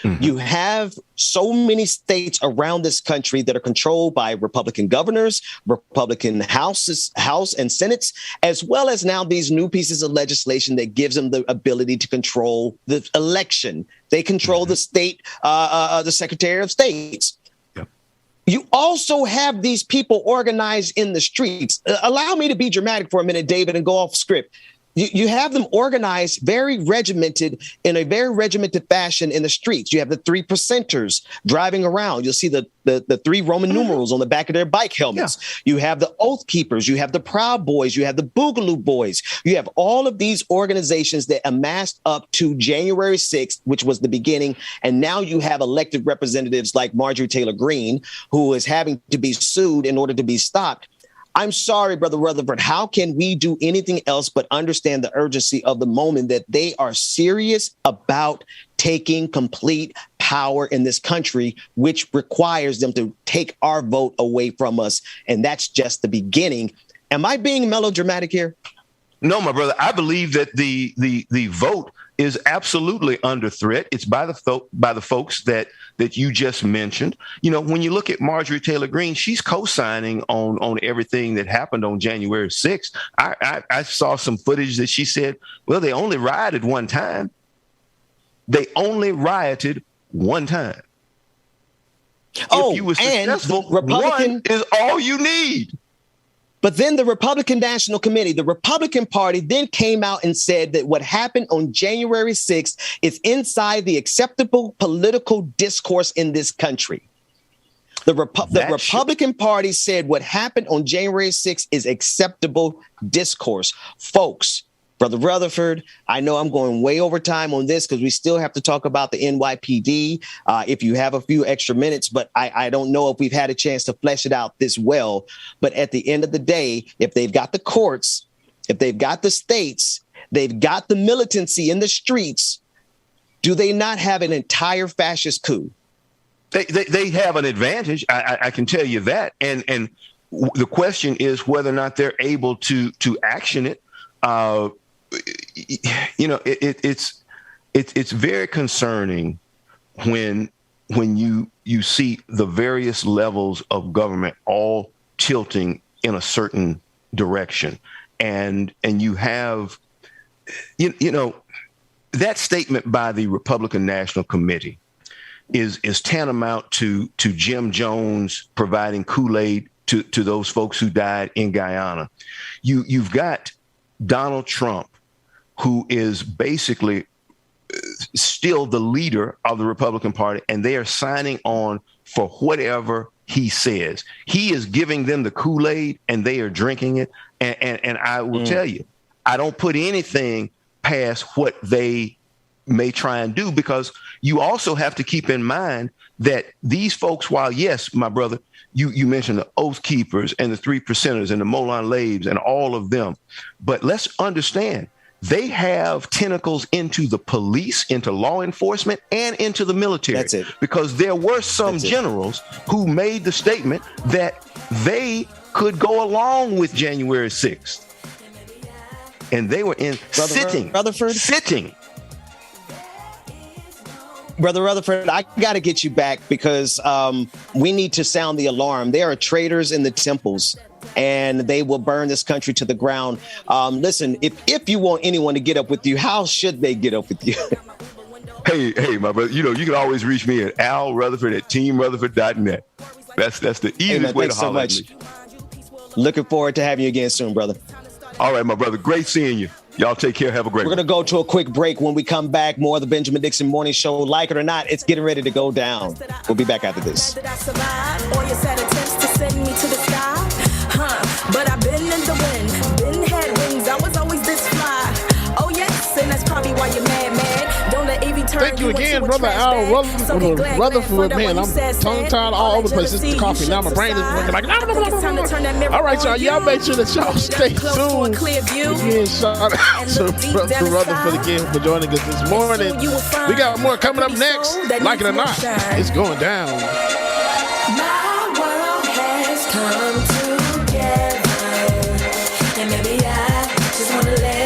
Mm-hmm. You have so many states around this country that are controlled by Republican governors, Republican House and Senates, as well as now these new pieces of legislation that gives them the ability to control the election. They control the state, the Secretary of States. You also have these people organized in the streets. Allow me to be dramatic for a minute, David, and go off script. You have them organized, very regimented, in a very regimented fashion in the streets. You have the 3%ers driving around. You'll see the 3 Roman numerals on the back of their bike helmets. Yeah. You have the Oath Keepers. You have the Proud Boys. You have the Boogaloo Boys. You have all of these organizations that amassed up to January 6th, which was the beginning. And now you have elected representatives like Marjorie Taylor Greene, who is having to be sued in order to be stopped. I'm sorry, Brother Rutherford. How can we do anything else but understand the urgency of the moment that they are serious about taking complete power in this country, which requires them to take our vote away from us? And that's just the beginning. Am I being melodramatic here?
No, my brother. I believe that the vote is absolutely under threat. It's by the folks that you just mentioned. You know, when you look at Marjorie Taylor Greene, she's co-signing on everything that happened on January 6th. I saw some footage that she said, well, they only rioted one time. They only rioted one time. If you were successful, one is all you need.
But then the Republican National Committee, the Republican Party, then came out and said that what happened on January 6th is inside the acceptable political discourse in this country. The Republican Party said what happened on January 6th is acceptable discourse. Folks, Brother Rutherford, I know I'm going way over time on this because we still have to talk about the NYPD if you have a few extra minutes, but I don't know if we've had a chance to flesh it out this well. But at the end of the day, if they've got the courts, if they've got the states, they've got the militancy in the streets, do they not have an entire fascist coup?
They have an advantage. I can tell you that. And the question is whether or not they're able to action it. You know, it's very concerning when you see the various levels of government all tilting in a certain direction, and you have you know that statement by the Republican National Committee is tantamount to Jim Jones providing Kool-Aid to those folks who died in Guyana. You've got Donald Trump, who is basically still the leader of the Republican Party, and they are signing on for whatever he says. He is giving them the Kool-Aid, and they are drinking it. And I will tell you, I don't put anything past what they may try and do, because you also have to keep in mind that these folks, while, yes, my brother, you mentioned the Oath Keepers and the 3%ers and the Molon Labes and all of them. But let's understand, they have tentacles into the police, into law enforcement, and into the military.
That's it.
Because there were some generals who made the statement that they could go along with January 6th. And they were sitting.
Brother Rutherford, I got to get you back because we need to sound the alarm. There are traitors in the temples, and they will burn this country to the ground. Listen, if you want anyone to get up with you, how should they get up with you?
Hey, my brother, you can always reach me at alrutherford@teamrutherford.net. That's the easiest way to holler at me.
Looking forward to having you again soon, brother.
All right, my brother. Great seeing you. Y'all take care. Have a great one.
We're going to go to a quick break. When we come back, more of the Benjamin Dixon Morning Show. Like it or not, it's getting ready to go down. We'll be back after this.
But I've been in the wind, been had wings. I was always this fly. Oh yes, and that's probably why you're mad. Don't let Evie turn.
Thank you again, brother Al Rutherford. Man, I'm tongue-tied all over the place. It's the coffee. Now my brain is working like. All right, y'all make sure that y'all stay tuned. Again, shout out to brother Rutherford again for joining us this morning. We got more coming up next. Like it or not, it's going down.
My world has come together, and maybe I just want to let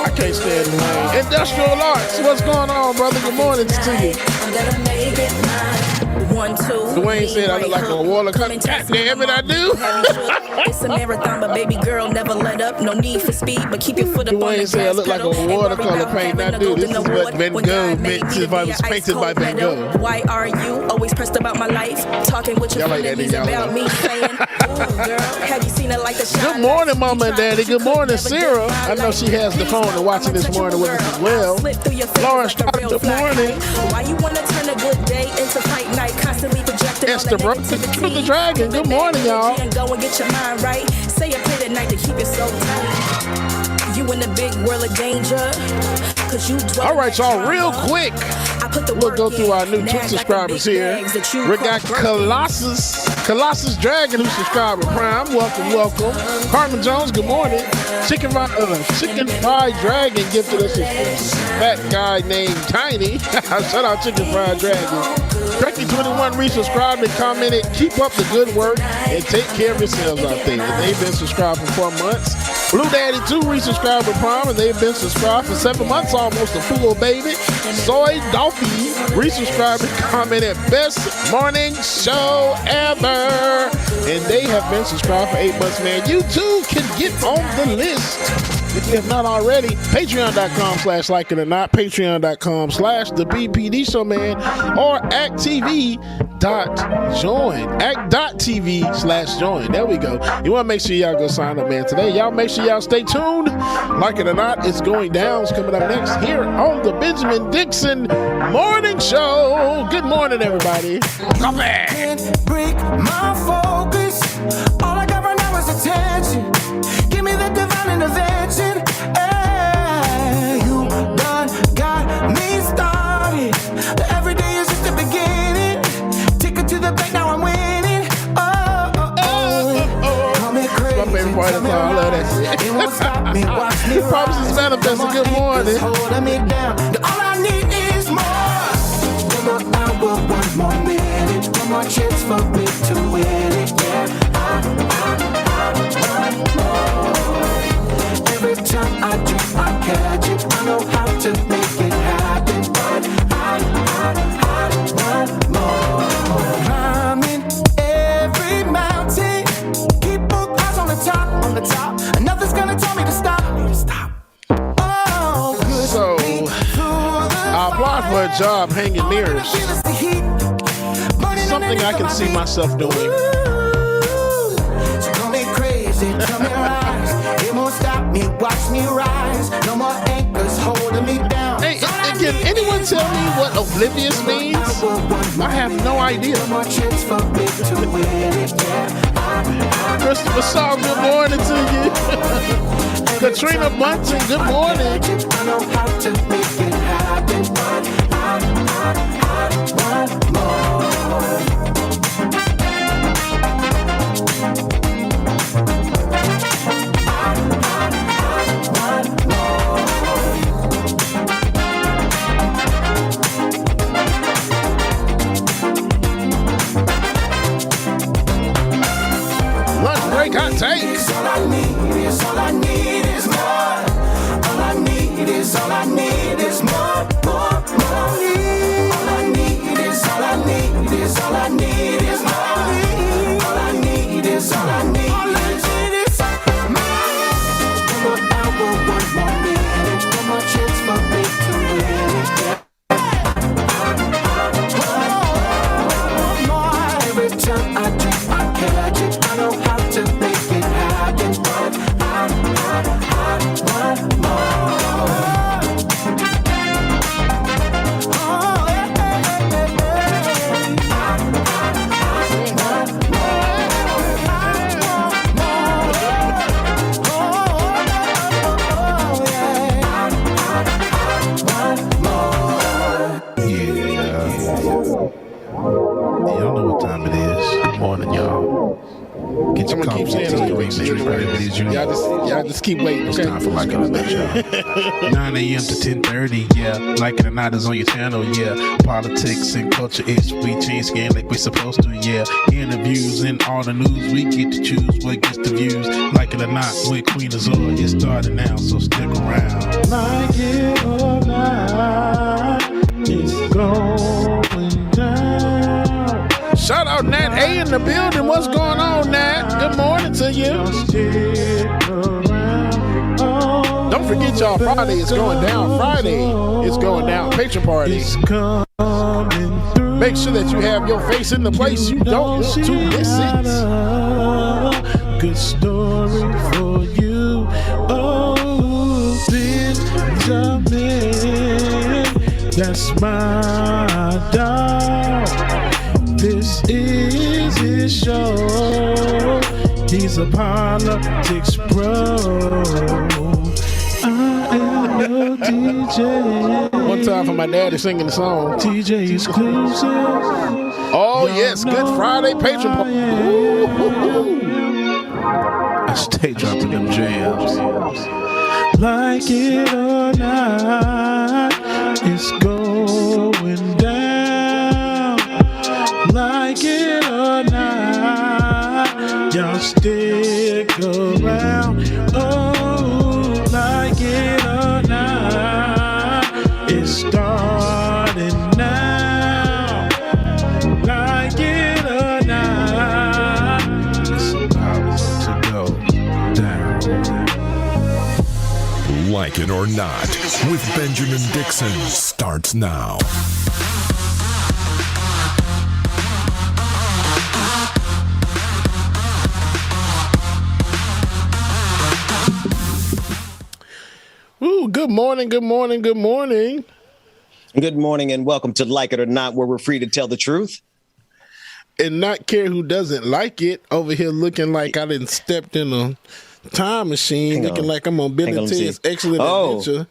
I can't stand the name. Industrial Arts, what's going on, brother? Good morning to you.
I'm gonna make it mine. 1, 2.
Dwayne said I look like a waller cut. God damn it, I do.
It's a marathon, but baby girl, never let up. No need for speed, but keep your foot up on the
Dwayne
gas
said I look like a watercolor paint. I do. This is what Van Gogh meant if I was painted by Van Gogh.
Why are you always pressed about my life? Talking with your enemies about me, saying, ooh, girl, have you seen it like the shine?
Good morning, Mama and Daddy. Good morning, Sarah. I know she has the phone and watching this morning with us as well. Lawrence, good morning.
Why you want to turn a good day into fight night? Constantly projecting
Esther the Dragon. Good morning, y'all.
And go and get your mind right. Say a prayer tonight to keep it so tight. You in the big world of danger.
All right, y'all, real quick. We'll go through our new two subscribers here. We got Colossus Dragon, who subscribed with Prime. Welcome. Carmen Jones, good morning. Chicken Fried Dragon gifted us a fat guy named Tiny. Shout out Chicken Fried Dragon. Becky21 resubscribed and commented, keep up the good work and take care of yourselves out there. And they've been subscribed for 4 months. Blue Daddy 2 resubscribed with Prime and they've been subscribed for 7 months, almost a full baby. Soy Dolphy resubscribed and commented, best morning show ever. And they have been subscribed for 8 months, man. You too can get on the list. If you have not already, patreon.com/likeitOrNot, patreon.com/the BPD Show, man, or act.tv.join. There we go. You want to make sure y'all go sign up, man, today. Y'all make sure y'all stay tuned. Like it or not, it's going down. It's coming up next here on the Benjamin Dixon Morning Show. Good morning, everybody. Come back.
Can't break my focus. All I got right now is attention. Give me the divine intervention. Hey, you done got me started. Every day is just the beginning. Take it to the bank, now I'm winning. Call me crazy.
My favorite part of the song. I love that shit.
It won't stop me. Watch me.
Promises manifesting. Good morning.
Holding me down. All I need is more. One more hour, one more minute, one more chance for me to win it. Yeah, I want more. Every time I dream, I catch it. I know how to make it happen, but I want more. Climbing every mountain, keep both eyes on the top. And nothing's gonna tell me to stop. Oh, good.
So, I applied for a job hanging mirrors. Something I can see myself doing.
So call me crazy, tell me rise. It won't stop me, watch me rise. No more anchors holding me down.
Hey, can anyone tell me what oblivious means? I have no idea. Christopher Shaw, good morning to you. Katrina Bunton, good morning.
I know how to make it happen, but I want more.
I'm gonna keep saying it. Y'all just keep waiting. Okay?
It's time for Like It or Not, y'all. 9 a.m. to 10:30, yeah. Like It or Not is on your channel, yeah. Politics and culture, it's we change game like we're supposed to, yeah. Interviews and all the news, we get to choose what gets the views. Like It or Not with Queen Azor, it's starting now, so stick around. Like it or not, it's going down.
Shout out Nat A in the building. What's going on, Nat? Good morning to you. Don't forget, y'all, Friday is going down. Friday is going down. Patron party. Make sure that you have your face in the place you don't want to miss it.
Good story for you. Oh, Benjamin, that's my dog. This is his show. He's a politics pro. I am your DJ.
One time for my daddy singing the song.
DJ exclusive.
Oh, yes. Good Friday patron party.
I stay dropping them jams. Like it or not, it's going down. Like it or not, y'all stick around. Oh, like it or not, it's starting now. Like it or not, it's about to go down.
Like It or Not with Benjamin Dixon starts now.
Ooh, good morning, good morning, good morning.
Good morning and welcome to Like It or Not, where we're free to tell the truth.
And not care who doesn't like it. Over here looking like I didn't stepped in a time machine, looking like I'm on Bill and Ted's Excellent Adventure.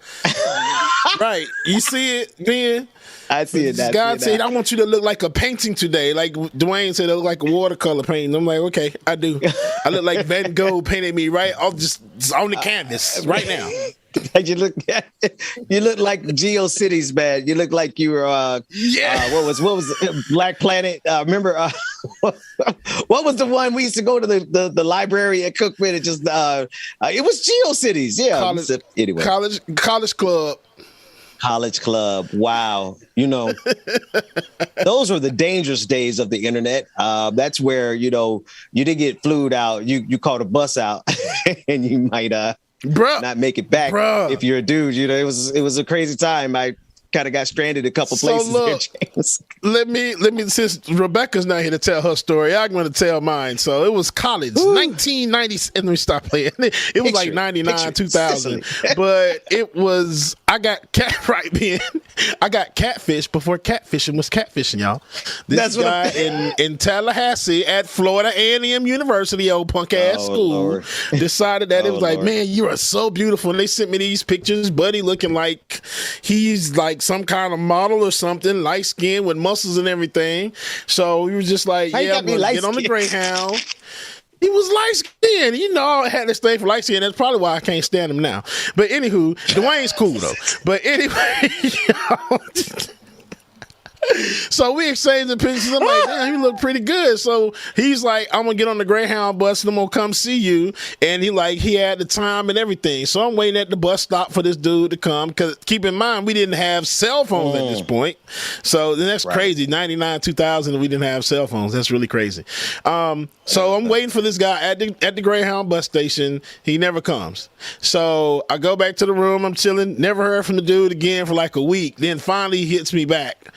Right. You see it, Ben?
I see it.
God said, I want you to look like a painting today. Like Dwayne said, I look like a watercolor painting. I'm like, okay, I do. I look like Van Gogh painted me right off just on the canvas right now.
You look like GeoCities, man. You look like you were what was Black Planet? Remember what was the one we used to go to the library at Cookman? It just it was GeoCities, yeah. Anyway,
college club.
College club. Wow. You know, those were the dangerous days of the internet. That's where, you didn't get flued out. You caught a bus out and you might not make it back. If you're a dude. It was a crazy time. I kind of got stranded a couple places there, James.
Let me since Rebecca's not here to tell her story, I'm going to tell mine. So it was college, 1990. And let me stop playing. It was like 99, 2000. But it was, I got I got catfish before catfishing was catfishing, y'all. This guy in Tallahassee at Florida A&M University, old punk ass school, Lord. Decided that it was like, man, you are so beautiful. And they sent me these pictures, buddy, looking like he's like some kind of model or something, light skin with muscles and everything. So he was just like, I'm gonna get on the Greyhound. He was light skinned. I had this thing for light skin. That's probably why I can't stand him now. But anywho, Dwayne's cool though. But anyway, so we exchanged the pictures. I'm like, damn, you look pretty good. So he's like, I'm gonna get on the Greyhound bus and I'm gonna come see you. And he had the time and everything. So I'm waiting at the bus stop for this dude to come. Because keep in mind, we didn't have cell phones at this point. So that's crazy. 99, 2000, we didn't have cell phones. That's really crazy. So I'm waiting for this guy at the Greyhound bus station. He never comes. So I go back to the room. I'm chilling. Never heard from the dude again for like a week. Then finally he hits me back.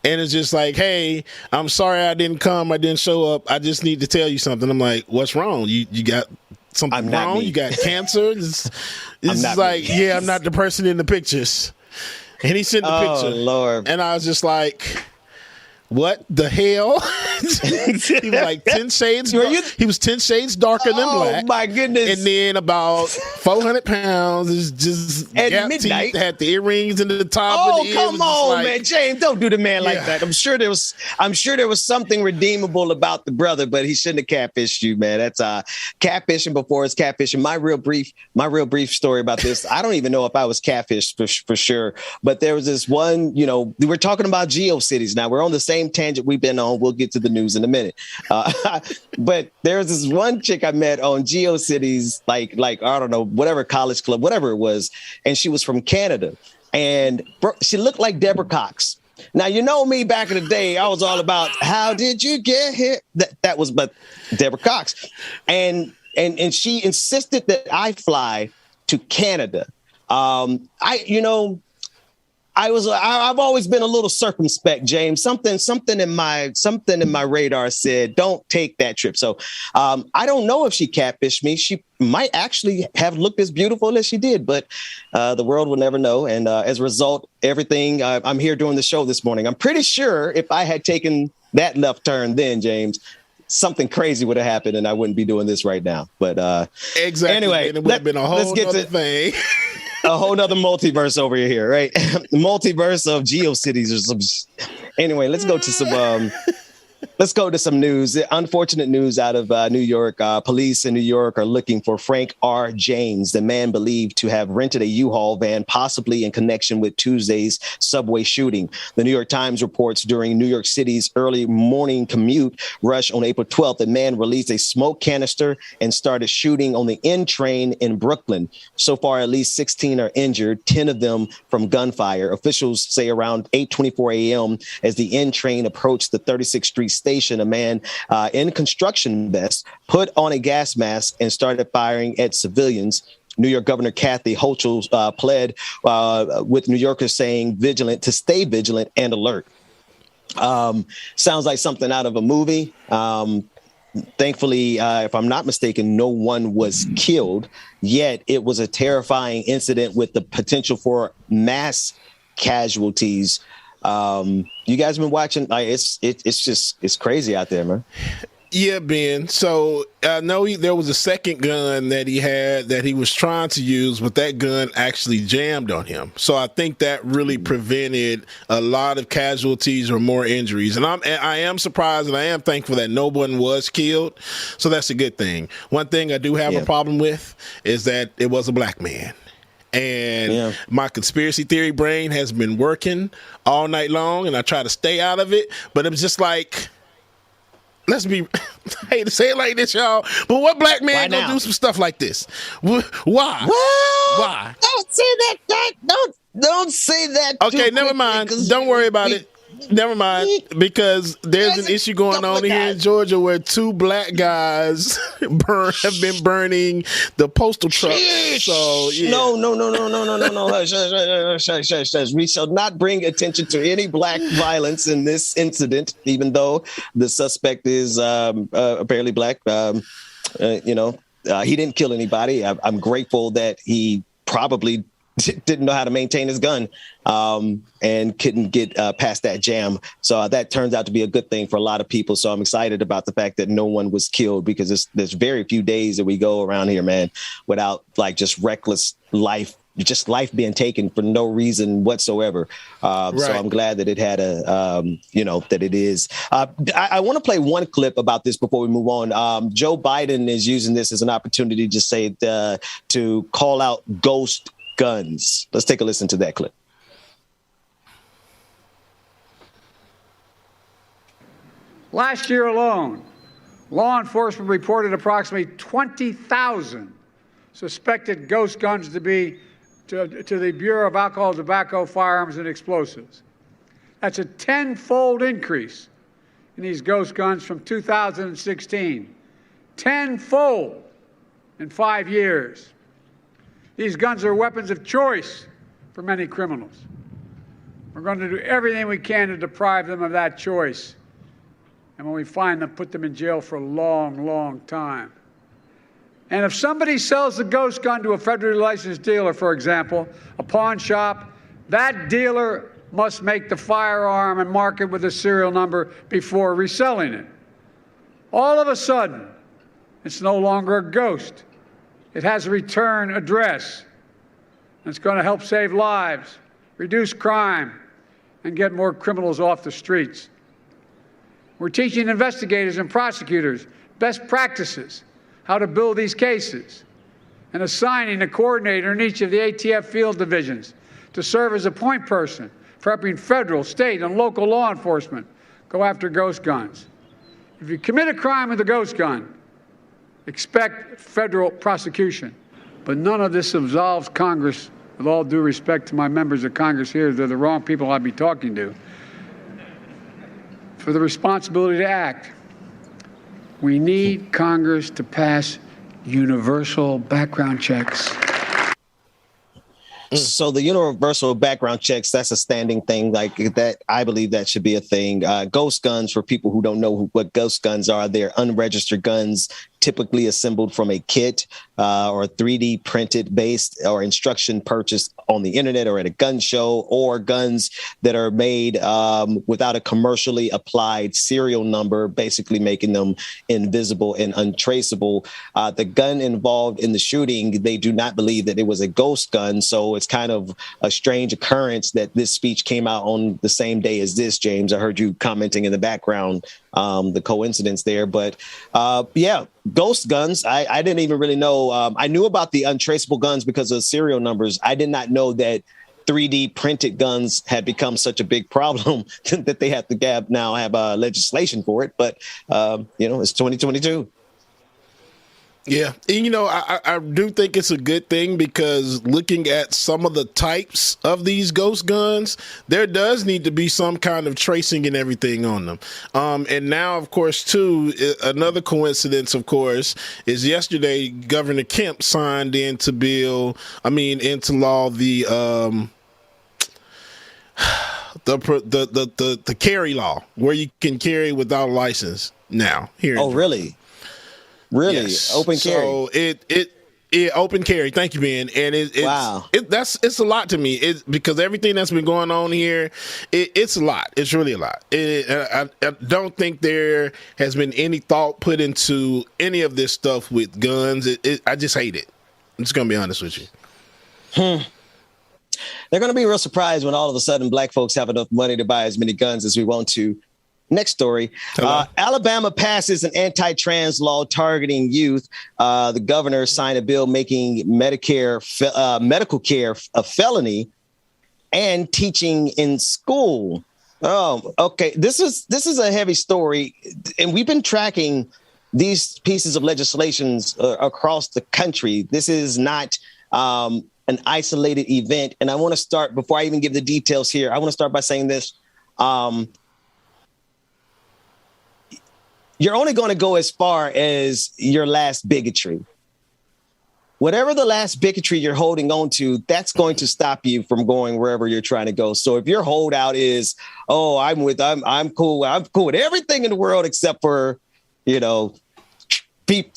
And it's just like, hey, I'm sorry I didn't come. I didn't show up. I just need to tell you something. I'm like, what's wrong? You got something wrong? You got cancer? It's like, I'm not the person in the pictures. And he sent the picture.
Lord.
And I was just like, What the hell? He was like 10 shades. He was 10 shades darker than black.
Oh my goodness!
And then about 400 pounds. Is just
at midnight.
Teeth, had the earrings in the top.
Oh,
and the
come on,
like,
man, James! Don't do the man like that. I'm sure there was something redeemable about the brother, but he shouldn't have catfished you, man. That's catfishing before it's catfishing. My real brief story about this. I don't even know if I was catfished for sure, but there was this one. We're talking about GeoCities now. We're on the same tangent we've been on. We'll get to the news in a minute. But there's this one chick I met on GeoCities, like I don't know, whatever college club, whatever it was, and she was from Canada, and she looked like Deborah Cox. Now, you know me, back in the day, I was all about how did you get here? That was but Deborah Cox, and she insisted that I fly to Canada. I've always been a little circumspect, James. Something in my radar said, don't take that trip. So I don't know if she catfished me. She might actually have looked as beautiful as she did, but the world will never know. And as a result, everything I'm here doing the show this morning. I'm pretty sure if I had taken that left turn then, James, something crazy would have happened and I wouldn't be doing this right now. But
exactly.
Anyway,
it would have been a whole other thing.
A whole nother multiverse over here, right? Multiverse of GeoCities or some. Anyway, let's go to some news. Unfortunate news out of New York. Police in New York are looking for Frank R. James, the man believed to have rented a U-Haul van, possibly in connection with Tuesday's subway shooting. The New York Times reports during New York City's early morning commute rush on April 12th, a man released a smoke canister and started shooting on the N train in Brooklyn. So far, at least 16 are injured, 10 of them from gunfire. Officials say around 8:24 a.m. as the N train approached the 36th Street station, a man in construction vest put on a gas mask and started firing at civilians. New York Governor Kathy Hochul pled with New Yorkers saying to stay vigilant and alert. Sounds like something out of a movie. Thankfully, if I'm not mistaken, no one was killed, yet it was a terrifying incident with the potential for mass casualties. You guys been watching? It's crazy out there, man.
Yeah, Ben. So I know there was a second gun that he had that he was trying to use, but that gun actually jammed on him. So I think that really prevented a lot of casualties or more injuries. And I am surprised and I am thankful that no one was killed. So that's a good thing. One thing I do have a problem with is that it was a black man. And my conspiracy theory brain has been working all night long, and I try to stay out of it. But it was just like, I hate to say it like this, y'all, but what black man gonna do some stuff like this? Why? Why?
Don't say that. Don't say that.
Okay, never mind. Don't worry about it. Never mind, because there's an issue going on here in Georgia where two black guys have been burning the postal truck. So
No. Hush. We shall not bring attention to any black violence in this incident, even though the suspect is apparently black. He didn't kill anybody. I'm grateful that he probably didn't know how to maintain his gun and couldn't get past that jam. So that turns out to be a good thing for a lot of people. So I'm excited about the fact that no one was killed, because there's very few days that we go around here, man, without like just reckless life being taken for no reason whatsoever. Right. So I'm glad that it had that it is. I want to play one clip about this before we move on. Joe Biden is using this as an opportunity to say to call out ghost guns. Let's take a listen to that clip.
Last year alone, law enforcement reported approximately 20,000 suspected ghost guns to the Bureau of Alcohol, Tobacco, Firearms, and Explosives. That's a 10-fold increase in these ghost guns from 2016. 10-fold in 5 years. These guns are weapons of choice for many criminals. We're going to do everything we can to deprive them of that choice. And when we find them, put them in jail for a long, long time. And if somebody sells the ghost gun to a federally licensed dealer, for example, a pawn shop, that dealer must make the firearm and mark it with a serial number before reselling it. All of a sudden, it's no longer a ghost. It has a return address. It's going to help save lives, reduce crime, and get more criminals off the streets. We're teaching investigators and prosecutors best practices, how to build these cases, and assigning a coordinator in each of the ATF field divisions to serve as a point person for helping federal, state, and local law enforcement go after ghost guns. If you commit a crime with a ghost gun, expect federal prosecution. But none of this absolves Congress, with all due respect to my members of Congress here, they're the wrong people I'd be talking to, for the responsibility to act. We need Congress to pass universal background checks.
So the universal background checks, that's a standing thing like that. I believe that should be a thing. Ghost guns, for people who don't know what ghost guns are, they're unregistered guns typically assembled from a kit or 3D printed based or instruction purchased on the internet or at a gun show, or guns that are made without a commercially applied serial number, basically making them invisible and untraceable. The gun involved in the shooting, they do not believe that it was a ghost gun. So it's kind of a strange occurrence that this speech came out on the same day as this, James. I heard you commenting in the background, the coincidence there. But yeah, ghost guns. I didn't even really know. I knew about the untraceable guns because of serial numbers. I did not know that 3D printed guns had become such a big problem that they have to have legislation for it. But, it's 2022.
Yeah. And, I do think it's a good thing, because looking at some of the types of these ghost guns, there does need to be some kind of tracing and everything on them. And now, of course, too, another coincidence, of course, is yesterday, Governor Kemp signed into law the carry law, where you can carry without a license now here.
Oh, really? Really?
Yes.
Open carry.
So it open carry. Thank you, Ben. And it's a lot to me. Because everything that's been going on here, it's a lot. It's really a lot. I don't think there has been any thought put into any of this stuff with guns. I just hate it. I'm just gonna be honest with you.
They're going to be real surprised when all of a sudden black folks have enough money to buy as many guns as we want to. Next story. Alabama passes an anti-trans law targeting youth. The governor signed a bill making medical care a felony and teaching in school. Oh, okay. This is a heavy story. And we've been tracking these pieces of legislations across the country. This is not an isolated event. And I want to start, before I even give the details here, I want to start by saying this. You're only going to go as far as your last bigotry. Whatever the last bigotry you're holding on to, that's going to stop you from going wherever you're trying to go. So if your holdout is, I'm cool with everything in the world except for,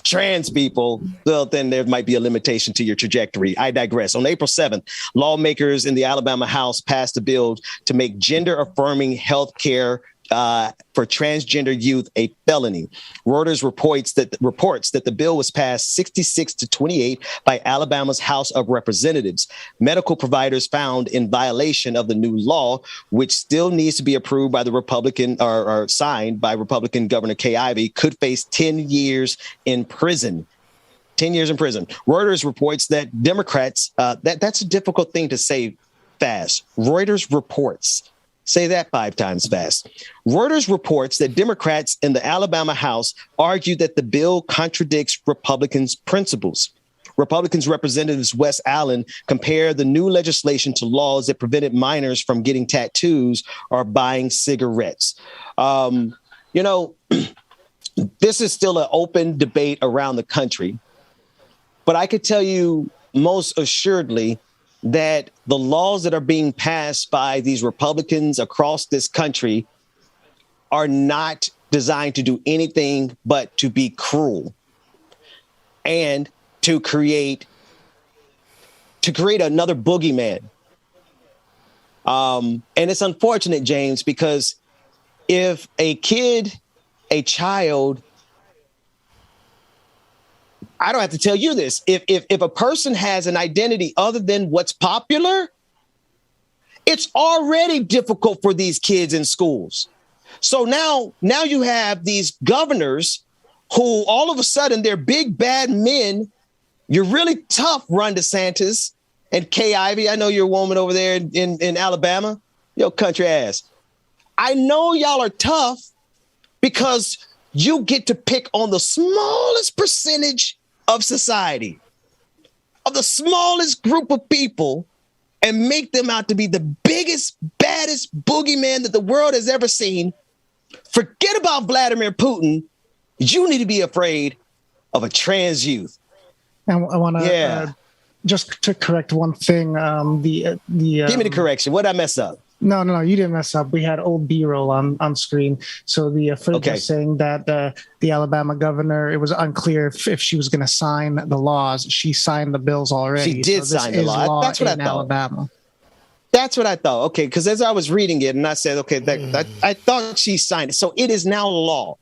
trans people, well, then there might be a limitation to your trajectory. I digress. On April 7th, lawmakers in the Alabama House passed a bill to make gender-affirming health care for transgender youth a felony. Reuters reports that the bill was passed 66-28 by Alabama's House of Representatives. Medical providers found in violation of the new law, which still needs to be approved by the Republican or signed by Republican Governor Kay Ivey, could face 10 years in prison. 10 years in prison. Reuters reports that Democrats, that's a difficult thing to say fast. Reuters reports. Say that 5 times fast. Reuters reports that Democrats in the Alabama House argue that the bill contradicts Republicans' principles. Republicans Representatives Wes Allen compared the new legislation to laws that prevented minors from getting tattoos or buying cigarettes. This is still an open debate around the country, but I could tell you most assuredly that the laws that are being passed by these Republicans across this country are not designed to do anything but to be cruel and to create another boogeyman And it's unfortunate, James, because if a child, I don't have to tell you this, if a person has an identity other than what's popular, it's already difficult for these kids in schools. So now you have these governors who all of a sudden they're big, bad men. You're really tough, Ron DeSantis and Kay Ivey. I know you're a woman over there in Alabama. Yo, country ass. I know y'all are tough because you get to pick on the smallest percentage of society, of the smallest group of people, and make them out to be the biggest, baddest boogeyman that the world has ever seen. Forget about Vladimir Putin. You need to be afraid of a trans youth.
I want to just to correct one thing. Give me
the correction. What did I mess up?
No, you didn't mess up. We had old B-roll on screen. So the footage was saying that the Alabama governor, it was unclear if she was going to sign the laws. She signed the bills already.
She did sign the law. That's what I thought.
Alabama.
That's what I thought. Okay, because as I was reading it, and I said, okay, I thought she signed it. So it is now law.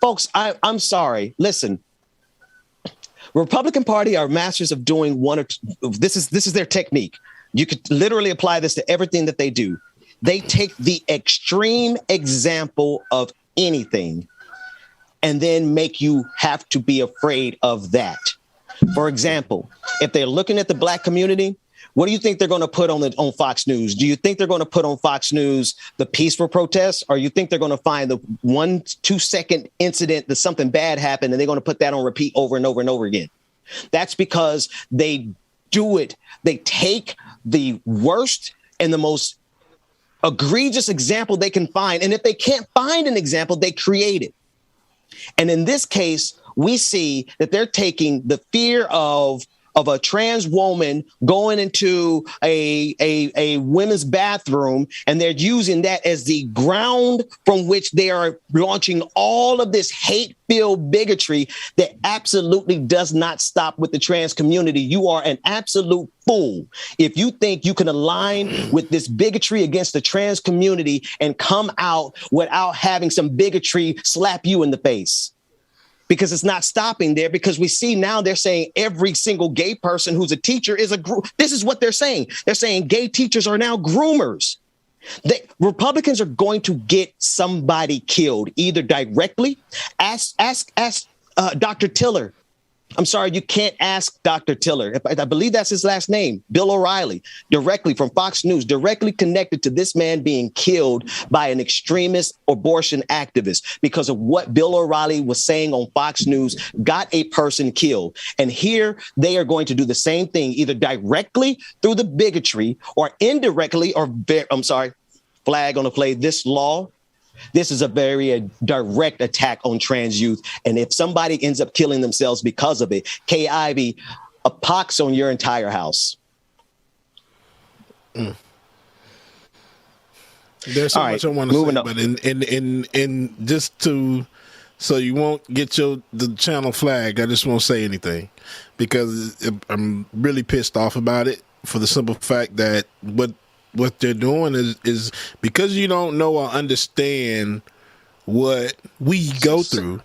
Folks, I'm sorry. Listen, Republican Party are masters of doing this is their technique. You could literally apply this to everything that they do. They take the extreme example of anything and then make you have to be afraid of that. For example, if they're looking at the Black community, what do you think they're going to put on Fox News? Do you think they're going to put on Fox News the peaceful protests, or you think they're going to find the 1-2 second incident that something bad happened and they're going to put that on repeat over and over and over again? That's because they do it. They take the worst and the most egregious example they can find. And if they can't find an example, they create it. And in this case, we see that they're taking the fear of a trans woman going into a women's bathroom, and they're using that as the ground from which they are launching all of this hate-filled bigotry that absolutely does not stop with the trans community. You are an absolute fool if you think you can align with this bigotry against the trans community and come out without having some bigotry slap you in the face. Because it's not stopping there, because we see now they're saying every single gay person who's a teacher is this is what they're saying. They're saying gay teachers are now groomers. Republicans are going to get somebody killed, either directly. Ask Dr. Tiller. I'm sorry, you can't ask Dr. Tiller. I believe that's his last name, Bill O'Reilly, directly from Fox News, directly connected to this man being killed by an extremist abortion activist because of what Bill O'Reilly was saying on Fox News got a person killed. And here they are going to do the same thing, either directly through the bigotry or indirectly, flag on the play, this law. This is a very direct attack on trans youth. And if somebody ends up killing themselves because of it, Kay Ivey, a pox on your entire house.
There's so much I want to say, but in just to, so you won't get the channel flag, I just won't say anything because I'm really pissed off about it for the simple fact that what they're doing is because you don't know or understand what we go through,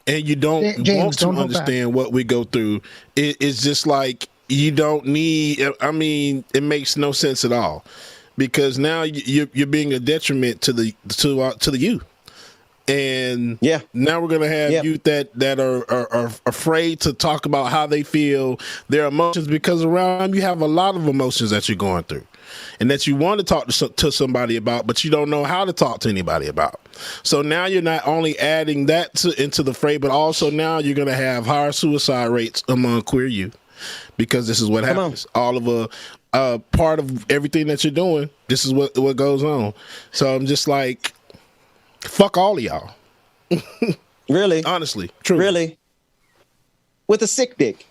and you don't want to understand what we go through. It's just like you don't need. I mean, it makes no sense at all because now you're being a detriment to the youth. And now we're gonna have youth that are afraid to talk about how they feel, their emotions, because around them you have a lot of emotions that you're going through and that you want to talk to somebody about, but you don't know how to talk to anybody about. So now you're not only adding that into the fray, but also now you're gonna have higher suicide rates among queer youth because this is what happens. All of a part of everything that you're doing, this is what goes on. So I'm just like, fuck all of y'all.
Really?
Honestly. True.
Really? With a sick dick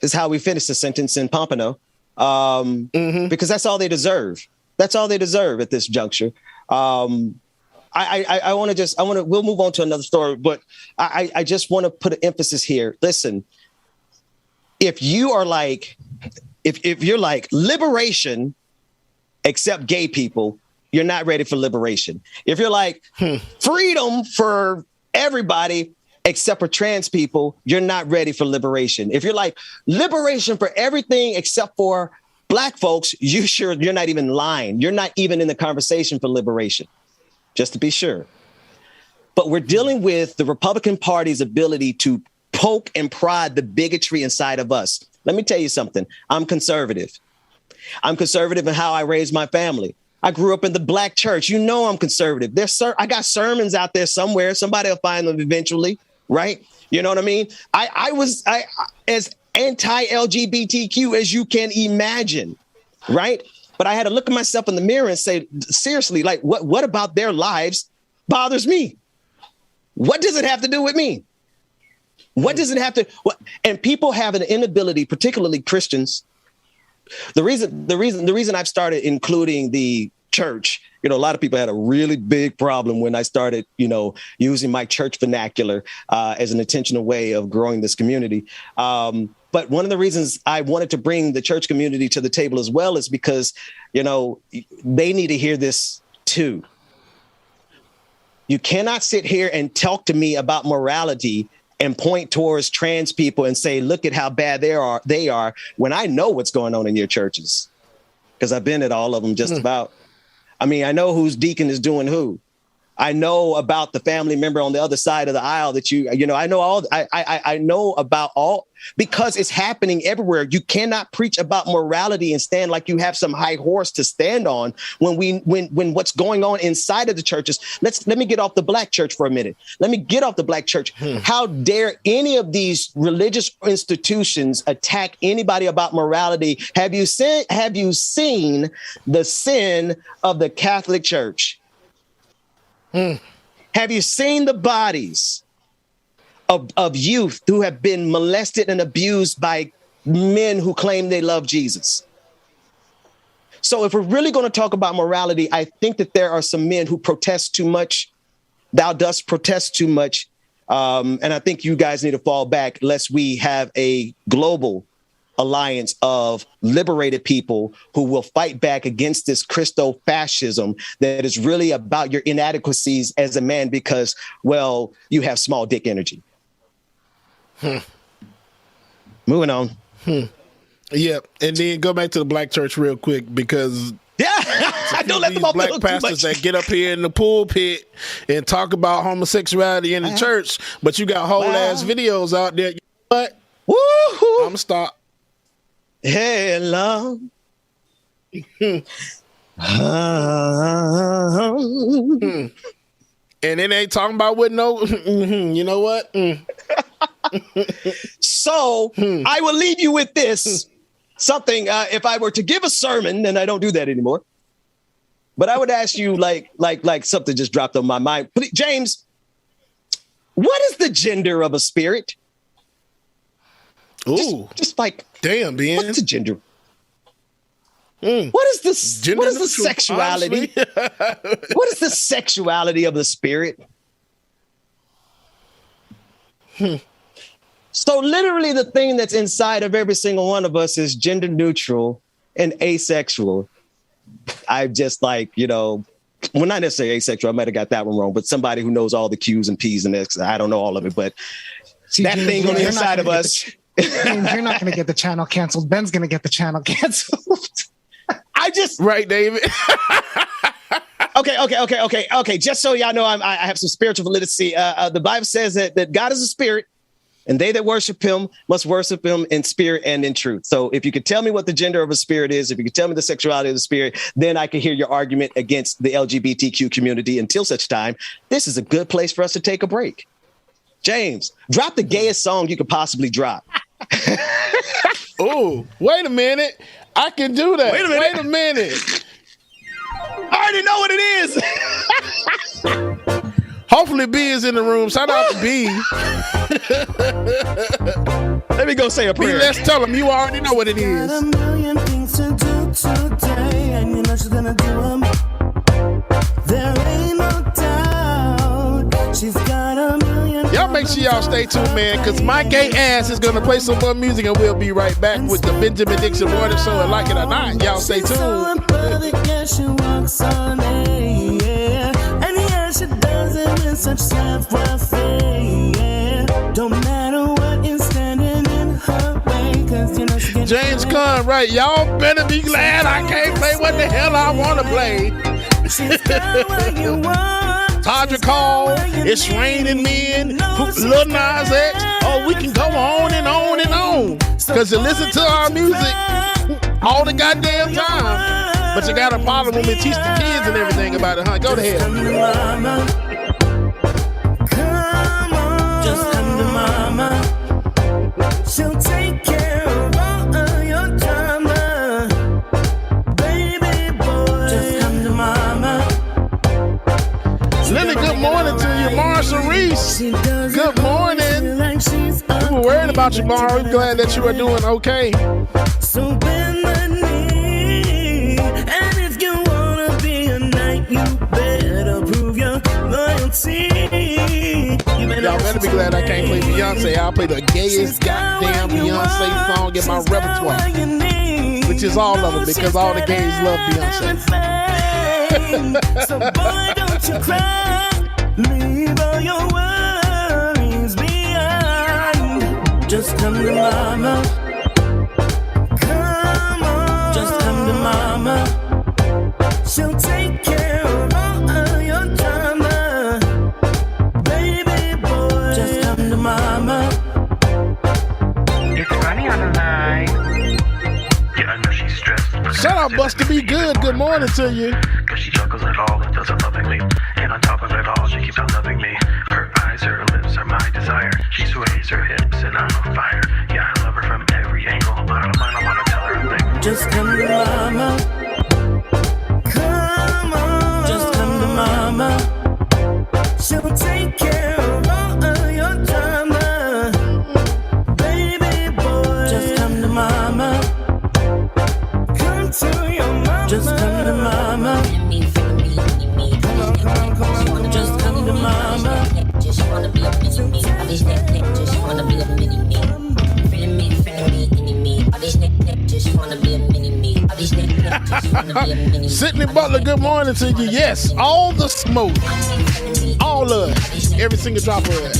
is how we finish the sentence in Pompano. Because that's all they deserve. That's all they deserve at this juncture. We'll move on to another story, but I just want to put an emphasis here. Listen, if you're like liberation except gay people, you're not ready for liberation. If you're like freedom for everybody except for trans people, you're not ready for liberation. If you're like liberation for everything except for Black folks, you're not even lying. You're not even in the conversation for liberation, just to be sure. But we're dealing with the Republican Party's ability to poke and prod the bigotry inside of us. Let me tell you something. I'm conservative. I'm conservative in how I raise my family. I grew up in the Black church. You know I'm conservative. I got sermons out there somewhere. Somebody will find them eventually, right? You know what I mean? I was as anti-LGBTQ as you can imagine, right? But I had to look at myself in the mirror and say, seriously, like what about their lives bothers me? What does it have to do with me? What does it have to? And people have an inability, particularly Christians. The reason I've started including the church, a lot of people had a really big problem when I started, using my church vernacular as an intentional way of growing this community. But one of the reasons I wanted to bring the church community to the table as well is because, they need to hear this too. You cannot sit here and talk to me about morality and point towards trans people and say, look at how bad they are when I know what's going on in your churches, because I've been at all of them just about. I mean, I know whose deacon is doing who. I know about the family member on the other side of the aisle that I know all. I know about all, because it's happening everywhere. You cannot preach about morality and stand like you have some high horse to stand on when what's going on inside of the churches. Let me get off the Black church for a minute. Let me get off the Black church. How dare any of these religious institutions attack anybody about morality? Have you seen the sin of the Catholic Church? Have you seen the bodies of youth who have been molested and abused by men who claim they love Jesus? So if we're really going to talk about morality, I think that there are some men who protest too much. Thou dost protest too much. And I think you guys need to fall back lest we have a global alliance of liberated people who will fight back against this Christo-fascism that is really about your inadequacies as a man because, well, you have small dick energy. Moving on.
Yep. And then go back to the Black church real quick, because
I don't let them off
Black pastors that get up here in the pulpit and talk about homosexuality in the church, but you got whole ass videos out there. But I'm gonna stop.
Hello.
And it ain't talking about with no, you know what?
So I will leave you with this. Something, if I were to give a sermon, and I don't do that anymore, but I would ask you like something just dropped on my mind. Please, James, what is the gender of a spirit?
Ooh.
Just like,
damn, Ben.
What's the gender? What is this? Gender what is the sexuality? What is the sexuality of the spirit? So literally the thing that's inside of every single one of us is gender neutral and asexual. I'm just like, well, not necessarily asexual. I might have got that one wrong, but somebody who knows all the Q's and P's and X's. I don't know all of it, but that thing on the inside of us.
James, you're not going to get the channel canceled. Ben's going to get the channel canceled.
Right, David.
Okay. Just so y'all know, I have some spiritual validity. The Bible says that God is a spirit, and they that worship him must worship him in spirit and in truth. So if you could tell me what the gender of a spirit is, if you could tell me the sexuality of the spirit, then I could hear your argument against the LGBTQ community. Until such time, this is a good place for us to take a break. James, drop the gayest song you could possibly drop.
Oh, wait a minute. I can do that. Wait a minute.
I already know what it is.
Hopefully B is in the room. Shout out to B.
Let me go say a prayer.
B, let's tell him you already know what it is.
Got a million things to do today, and you know she's gonna do them. There ain't no doubt. She's got a million.
Y'all make sure y'all stay tuned, man, because my gay ass is gonna play some more music, and we'll be right back with the Benjamin Dixon Morning Show. And like it or not, y'all stay tuned.
love it, yeah, she walks on it, yeah. And yeah, she does it with such savoir-faire, yeah. Don't matter what is standing in her way, cause you know she gets
James Conn, right? Y'all better be glad I can't play what the hell I want to play. Tadra Call, It's Raining Men, Lil Nas X. Oh, we can go on and on and on. Because you listen to our music all the goddamn time. But you got to follow them and teach the kids and everything about it, huh? Go ahead.
Come on, just come to mama. She'll take care of all of your drama. Baby boy, just come to mama.
Lily, good morning to you. Marsha Reese, good morning. We were worried about you, Mara. We're glad that you are doing okay.
So bend the knee, and if you wanna be a knight, you better prove your loyalty.
Y'all better be glad I can't play Beyonce. I'll play the gayest goddamn Beyonce song in my repertoire, which is all of them because all the gays love Beyonce.
So boy, don't you cry. Leave all your worries behind. Just come to mama. Come on. Just come to mama. She'll take care of all of your drama. Baby boy, just come to mama.
It's Ronnie on the line. Yeah, I know she's stressed.
Shout out Buster Be Good. Good morning to you.
Cause she chuckles at all and does it lovingly. And on top of it all, she keeps on loving me. Her eyes, her lips are my desire. She sways her hips and I'm on fire. Yeah, I love her from every angle. Bottom line, I wanna tell her a thing.
Just come to mama. Come on. Just come to mama. She'll take care of all of your drama. Baby boy, just come to mama. Come to your mama. Just come to mama. Just come to mama.
Just wanna be a mini me. All these neck just wanna be a mini me. Feeling me, any me. All these neck just wanna be a mini me. All these neck just wanna be a mini me.
Sydney Butler, good morning to you. Yes, all the smoke, all of it, every single drop of it.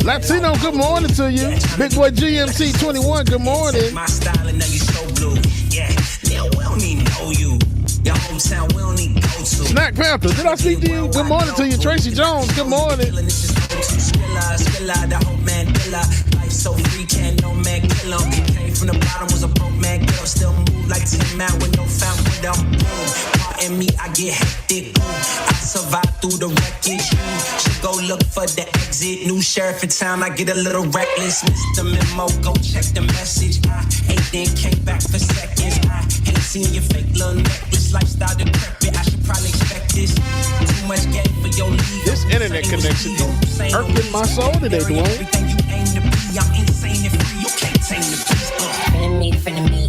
Latino, good morning to you. Big boy GMC 21, good morning.
My style and now you so blue. Yeah, we don't need know you. Your hometown, we don't need go to.
Snack Panther, did I speak to you? Good morning to you. Tracy Jones, good morning.
The whole man killer. Life so free, can't no man kill him. Came from the bottom, was a broke man girl. Still move like 10 man with no found window. And me, I get hectic. I survive through the wreckage. Should go look for the exit. New sheriff in town, I get a little reckless. Mr. Memo, go check the message. I ate then came back for seconds. I hate seeing your fake little necklace. Lifestyle decrepit, I should probably expect this. Too much game for your league.
This internet connection is irking my soul today, Dwayne.
Everything you aim to be, I'm insane and free. You can't tame the beast.
Feeling me,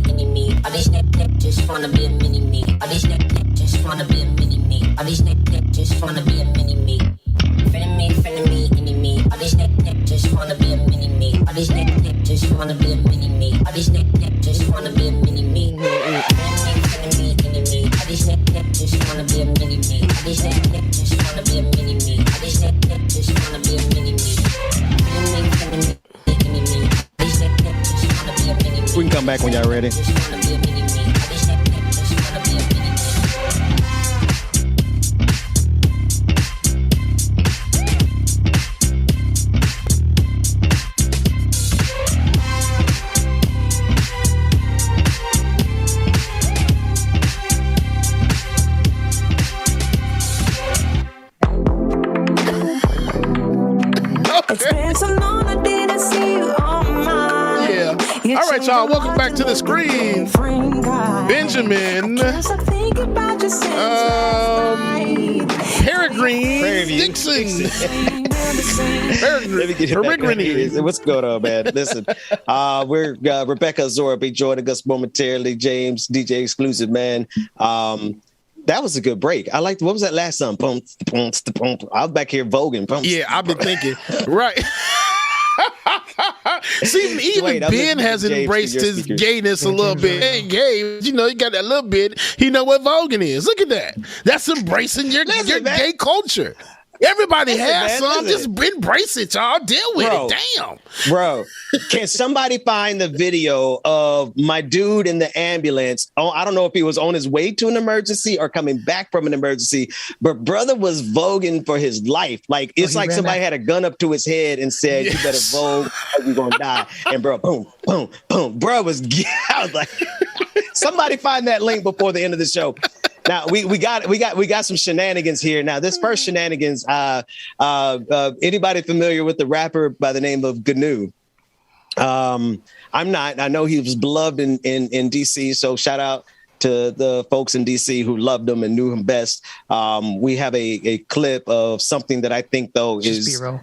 any me. All these neck just wanna be a mini me. All these neck just wanna be a mini me. All these neck just wanna be a mini me. Feeling me, any me. All these neck just wanna be a mini me. All these neck just wanna be a mini me. All these neck just wanna be a mini me. Feeling me, any me. All these neck just wanna be a mini me. All these neck just wanna be a mini me. All these neck just wanna be a mini me. Feeling me, any me. All these neck just wanna be a mini me.
We can come back when y'all ready.
All right, y'all, welcome back to the screen. Benjamin Peregrine Dixon.
Let me get it back. What's going on, man? Listen, we're Rebecca Zora be joining us momentarily. James, DJ Exclusive, man. That was a good break. I liked. What was that last song? I was back here voguing.
Yeah, I've been thinking. Right. See, even Ben has embraced his gayness a little bit. Hey, gay, you know, you got that little bit. He know what voguing is. Look at that. That's embracing your gay culture. Everybody has some. Just embrace it, y'all. Deal with it. Damn.
Bro, can somebody find the video of my dude in the ambulance? Oh, I don't know if he was on his way to an emergency or coming back from an emergency, but brother was voguing for his life. Like, it's like somebody had a gun up to his head and said, you better vogue or you're going to die. And bro, boom, boom, boom. Bro was, I was like, somebody find that link before the end of the show. Now we got some shenanigans here. Now this first shenanigans, anybody familiar with the rapper by the name of GNU? I'm not. I know he was beloved in DC. So shout out to the folks in DC who loved him and knew him best. We have a clip of something that I think though is B-roll.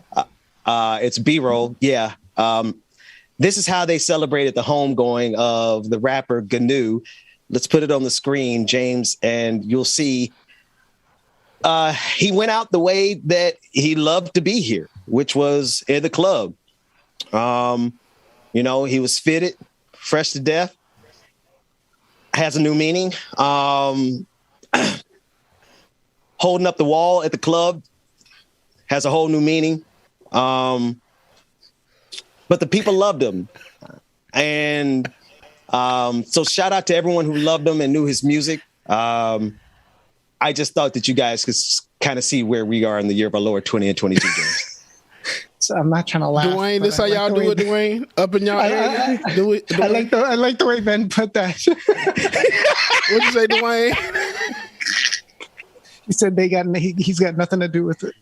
It's B-roll. Yeah. This is how they celebrated the homegoing of the rapper GNU. Let's put it on the screen, James, and you'll see he went out the way that he loved to be here, which was in the club. You know, he was fitted, fresh to death, has a new meaning. Holding up the wall at the club has a whole new meaning. But the people loved him. And so shout out to everyone who loved him and knew his music. I just thought that you guys could kind of see where we are in the year of our Lord 2022.
So I'm not trying to laugh.
Dwayne, this how y'all do it, Dwayne? Up in y'all area? Do it.
I like the way Ben put that.
What'd you say, Dwayne?
He said he's got nothing to do with it.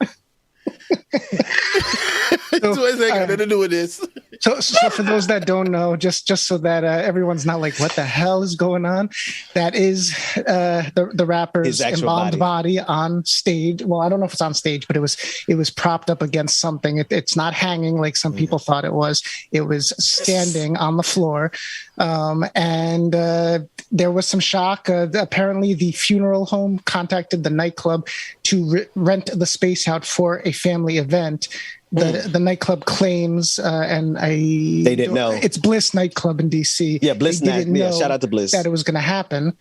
Dwayne ain't got nothing to do with this.
So for those that don't know, just so that everyone's not like, what the hell is going on? That is the rapper's embalmed body on stage. Well, I don't know if it's on stage, but it was propped up against something. It's not hanging like some people thought it was. It was standing on the floor. And there was some shock. Apparently, the funeral home contacted the nightclub to rent the space out for a family event. The nightclub claims, they didn't know. It's Bliss nightclub in DC.
Yeah, Bliss night. Yeah, shout out to Bliss.
That it was going to happen.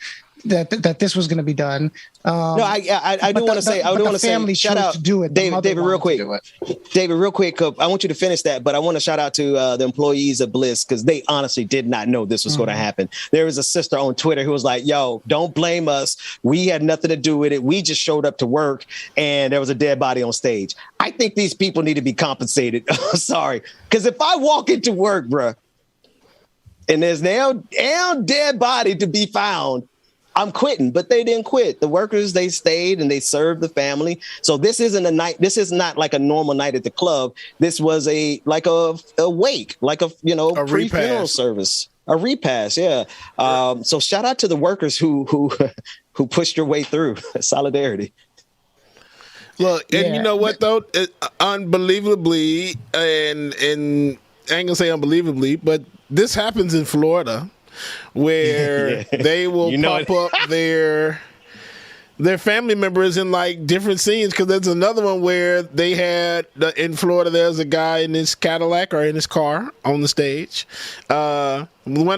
That this was going to be done.
No, I do want to say, shout out to do it. David, real quick. David, real quick. I want you to finish that, but I want to shout out to the employees of Bliss because they honestly did not know this was going to happen. There was a sister on Twitter who was like, "Yo, don't blame us. We had nothing to do with it. We just showed up to work, and there was a dead body on stage." I think these people need to be compensated. Sorry, because if I walk into work, bruh, and there's now dead body to be found, I'm quitting, but they didn't quit. The workers, they stayed and they served the family. So this isn't a night. This is not like a normal night at the club. This was a wake, like a pre-funeral service, a repast. Yeah. So shout out to the workers who pushed your way through. Solidarity.
Look, and you know what though? Unbelievably, and I ain't gonna say unbelievably, but this happens in Florida, where they will pop up their family members in like different scenes. Because there's another one where they had in Florida. There's a guy in his Cadillac or in his car on the stage. One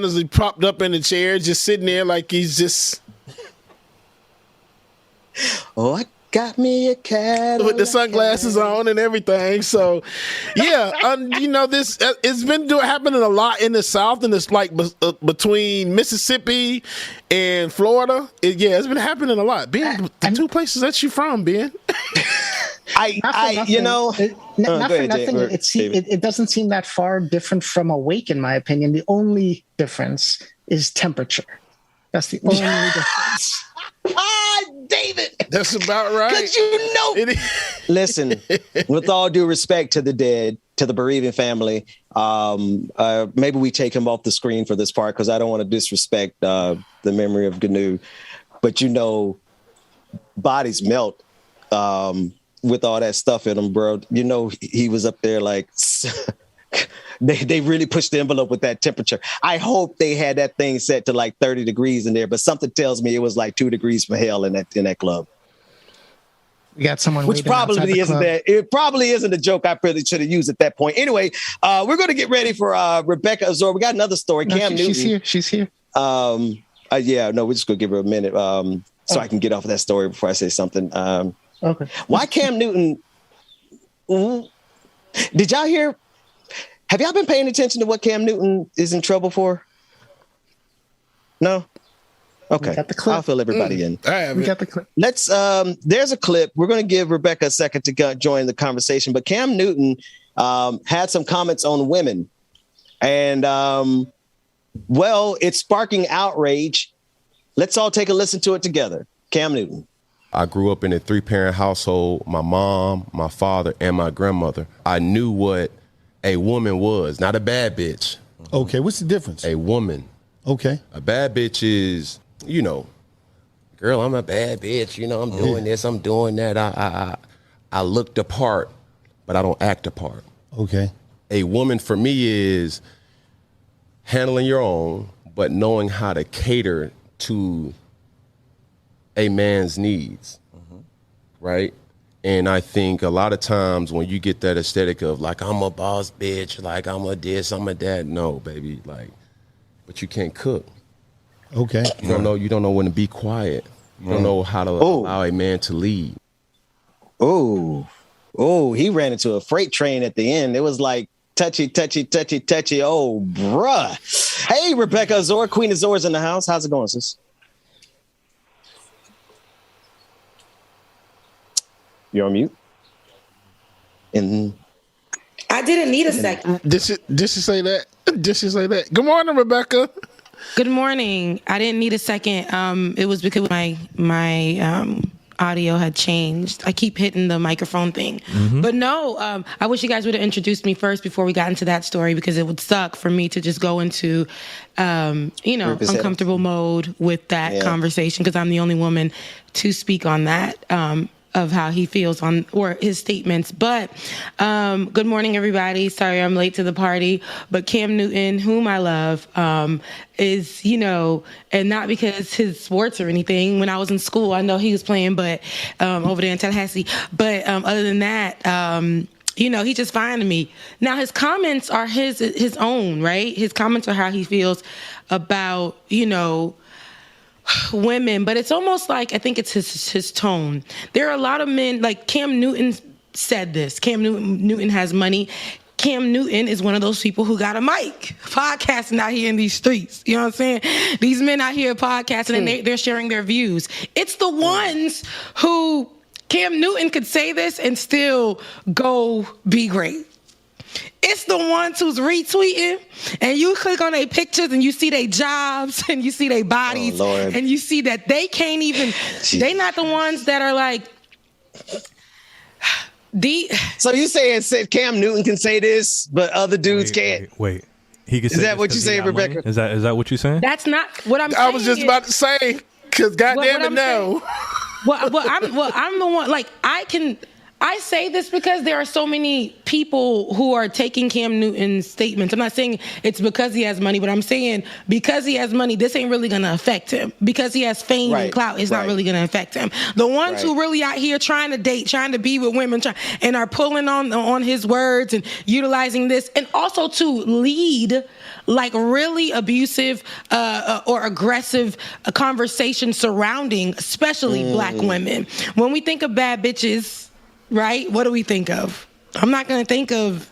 is he propped up in a chair, just sitting there like he's just.
Oh, I got me a Cadillac
with the sunglasses on and everything. So, yeah, this it's been happening a lot in the South, and it's like between Mississippi and Florida. It's been happening a lot. Ben, the two places that you from, Ben?
It doesn't seem that far different from a wake, in my opinion. The only difference is temperature. That's the only difference.
David,
that's about right.
Because listen, with all due respect to the dead, to the bereaving family, maybe we take him off the screen for this part because I don't want to disrespect the memory of GNU. But bodies melt. with all that stuff in him, bro. You know, he was up there like they really pushed the envelope with that temperature. I hope they had that thing set to like 30 degrees in there, but something tells me it was like 2 degrees from hell in that club.
We got someone,
which probably isn't that. It probably isn't a joke I really should have used at that point. Anyway, we're going to get ready for Rebecca Azor. We got another story.
No,
Cam Newton.
She's here.
Yeah, no, we're just going to give her a minute so I can get off of that story before I say something.
Okay.
Why Cam Newton? Did y'all hear? Have y'all been paying attention to what Cam Newton is in trouble for? No? Okay. I'll fill everybody in.
We got the clip.
Let's, there's a clip. We're going to give Rebecca a second to join the conversation, but Cam Newton had some comments on women and, well, it's sparking outrage. Let's all take a listen to it together. Cam Newton.
I grew up in a 3-parent household. My mom, my father, and my grandmother. I knew what a woman was, not a bad bitch.
Okay, what's the difference?
A woman.
Okay.
A bad bitch is, you know, girl, I'm a bad bitch. You know, I'm doing this, I'm doing that. I look the part, but I don't act the part.
Okay.
A woman for me is handling your own, but knowing how to cater to a man's needs, right? And I think a lot of times when you get that aesthetic of like, I'm a boss bitch, like I'm a this, I'm a that. No, baby, like, but you can't cook.
Okay.
You don't know when to be quiet. You don't know how to allow a man to lead.
Oh, he ran into a freight train at the end. It was like touchy. Oh, bruh. Hey, Rebecca Azor, Queen Azor's in the house. How's it going, sis? You're on mute. And
I didn't need a second.
Did she say that? Did she say that? Good morning, Rebecca.
Good morning. I didn't need a second. It was because my audio had changed. I keep hitting the microphone thing. But no, I wish you guys would have introduced me first before we got into that story, because it would suck for me to just go into, uncomfortable mode with that conversation, because I'm the only woman to speak on that. Of how he feels on or his statements. But good morning, everybody. Sorry I'm late to the party. But Cam Newton, whom I love, is, and not because his sports or anything. When I was in school, I know he was playing, but over there in Tallahassee. But other than that, he's just fine to me. Now, his comments are his own, right? His comments are how he feels about, women, but it's almost like, I think it's his tone. There are a lot of men, like Cam Newton said this. Cam Newton has money. Cam Newton is one of those people who got a mic, podcasting out here in these streets. You know what I'm saying? These men out here podcasting and they're sharing their views. It's the ones who Cam Newton could say this and still go be great. It's the ones who's retweeting and you click on their pictures and you see their jobs and you see their bodies and you see that they can't even, they not the ones that are like,
So you saying Cam Newton can say this, but other dudes can't?
Wait. He can
Is that what you saying, Rebecca?
Money? Is that what you saying?
That's not what I'm saying.
I was just about to say, because goddamn it, no.
I'm the one, like, I say this because there are so many people who are taking Cam Newton's statements. I'm not saying it's because he has money, but I'm saying because he has money, this ain't really going to affect him. Because he has fame and clout, it's not really going to affect him. The ones who really out here trying to date, trying to be with women, and are pulling on his words and utilizing this, and also to lead like really abusive or aggressive conversation surrounding especially black women. When we think of bad bitches, right? What do we think of? I'm not going to think of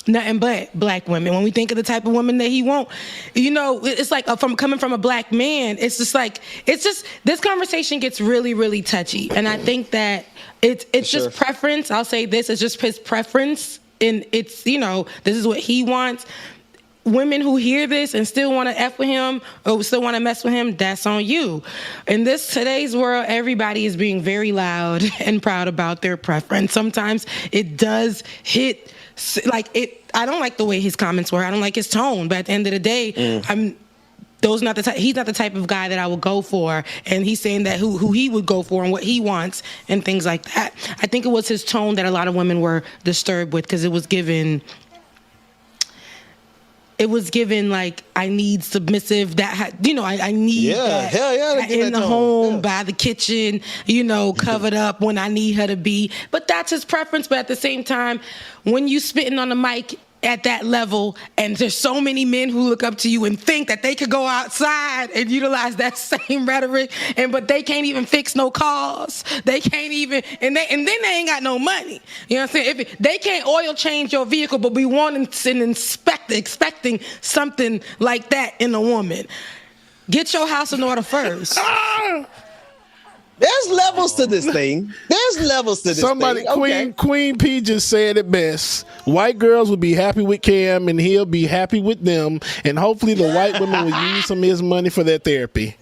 nothing but black women. When we think of the type of woman that he won't, it's like coming from a black man, it's just this conversation gets really, really touchy. And I think that it's just preference. I'll say this, it's just his preference. And it's, this is what he wants. Women who hear this and still want to F with him or still want to mess with him, that's on you. In today's world, everybody is being very loud and proud about their preference. Sometimes it does hit, I don't like the way his comments were. I don't like his tone. But at the end of the day, he's not the type of guy that I would go for. And he's saying that who he would go for and what he wants and things like that. I think it was his tone that a lot of women were disturbed with, because it was given like, I need submissive, I need that in the home, by the kitchen, covered up when I need her to be. But that's his preference. But at the same time, when you spitting on the mic at that level, and there's so many men who look up to you and think that they could go outside and utilize that same rhetoric, but they can't even fix no cars. They can't even, and then they ain't got no money. You know what I'm saying? If they can't oil change your vehicle, but we want and expecting something like that in a woman. Get your house in order first.
There's levels to this thing.
Somebody, Queen P just said it best. White girls will be happy with Cam, and he'll be happy with them. And hopefully the white women will use some of his money for their therapy.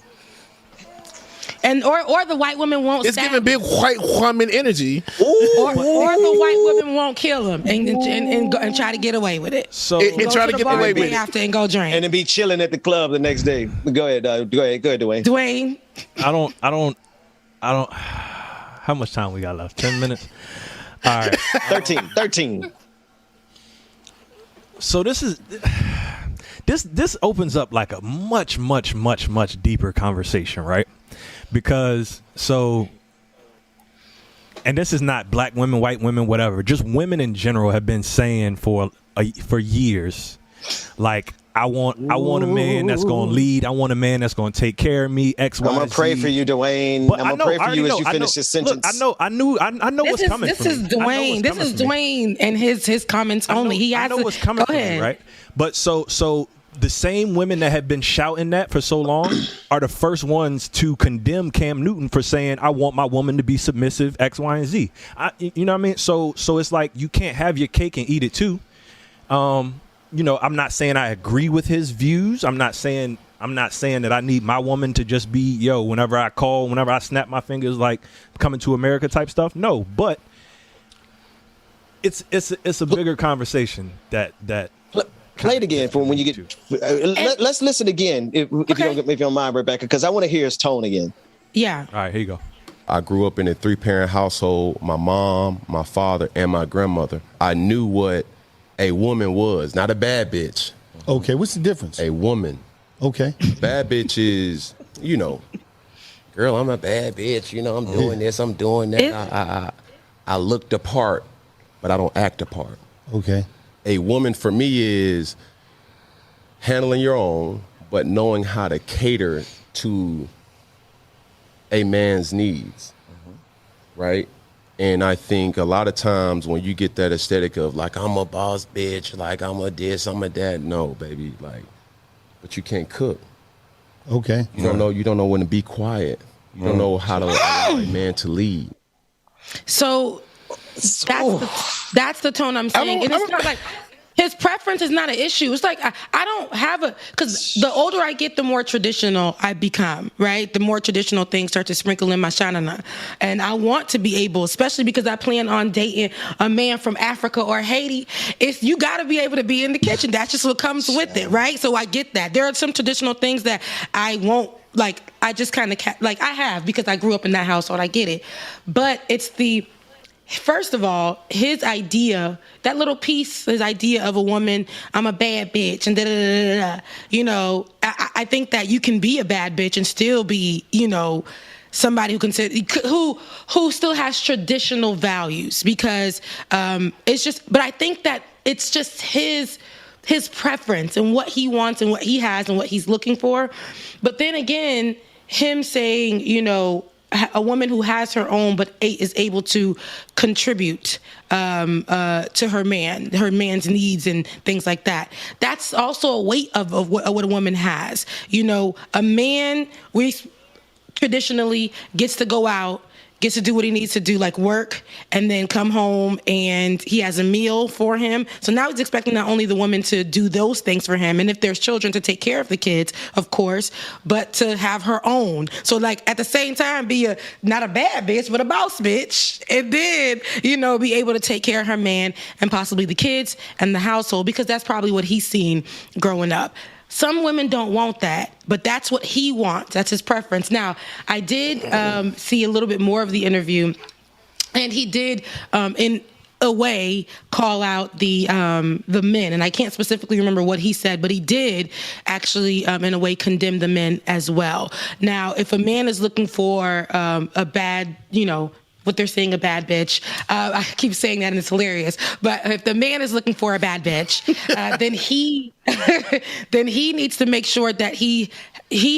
And or the white women won't.
It's giving big white woman energy.
Or the white women won't kill him and try to get away with it.
So and try to get away with it
after and go drink
and then be chilling at the club the next day. Go ahead, Dwayne.
Dwayne.
I don't. How much time we got left? 10 minutes. All right.
13.
So this opens up like a much deeper conversation, right? Because and this is not black women, white women, whatever. Just women in general have been saying for years, like, I want a man that's going to lead. I want a man that's going to take care of me. X, Y,
I'm going to pray for you, Dwayne. I'm going to pray for you as you finish this sentence.
Look, I know what's coming.
This is Dwayne. This is Dwayne and his comments only.
I know what's coming from me, right? But so the same women that have been shouting that for so long are the first ones to condemn Cam Newton for saying, I want my woman to be submissive, X, Y, and Z. You know what I mean? So it's like, you can't have your cake and eat it too. I'm not saying I agree with his views. I'm not saying that I need my woman to just be, whenever I call, whenever I snap my fingers, like coming to America type stuff. No, but it's a bigger conversation that
play it again for when you get. Let's listen again if you don't mind, Rebecca, because I want to hear his tone again.
Yeah.
All right, here you go.
I grew up in a 3-parent household. My mom, my father, and my grandmother. I knew what a woman was, not a bad bitch.
Okay, what's the difference?
A woman.
Okay.
Bad bitch is, girl, I'm a bad bitch. I'm doing this, I'm doing that. I look the part, but I don't act the part.
Okay.
A woman for me is handling your own, but knowing how to cater to a man's needs, right? And I think a lot of times when you get that aesthetic of like, I'm a boss bitch, like I'm a this, I'm a that. No, baby, but you can't cook.
Okay.
You don't know when to be quiet. You don't know how to allow a man to lead.
So that's the tone I'm saying. And it's not like his preference is not an issue. It's like I don't have because the older I get, the more traditional I become, right? The more traditional things start to sprinkle in my shanana. And I want to be able, especially because I plan on dating a man from Africa or Haiti, you got to be able to be in the kitchen. That's just what comes with it, right? So I get that. There are some traditional things that I won't, I just kind of, I have because I grew up in that household. I get it. But it's first of all, his idea, that little piece, his idea of a woman, I'm a bad bitch, and da-da-da-da-da. I think that you can be a bad bitch and still be, somebody who still has traditional values, because it's just, but I think that it's just his preference and what he wants and what he has and what he's looking for. But then again, him saying, a woman who has her own but is able to contribute to her man's needs and things like that. That's also a weight of what a woman has. A man traditionally gets to go out, gets to do what he needs to do, like work, and then come home and he has a meal for him. So now he's expecting not only the woman to do those things for him, and if there's children, to take care of the kids, of course, but to have her own. So at the same time, be not a bad bitch, but a boss bitch. And then, be able to take care of her man and possibly the kids and the household, because that's probably what he's seen growing up. Some women don't want that, but that's what he wants. That's his preference. Now, I did see a little bit more of the interview, and he did, in a way, call out the men. And I can't specifically remember what he said, but he did actually, in a way, condemn the men as well. Now, if a man is looking for a bad, what they're saying, a bad bitch. I keep saying that and it's hilarious. But if the man is looking for a bad bitch, then he then he needs to make sure that he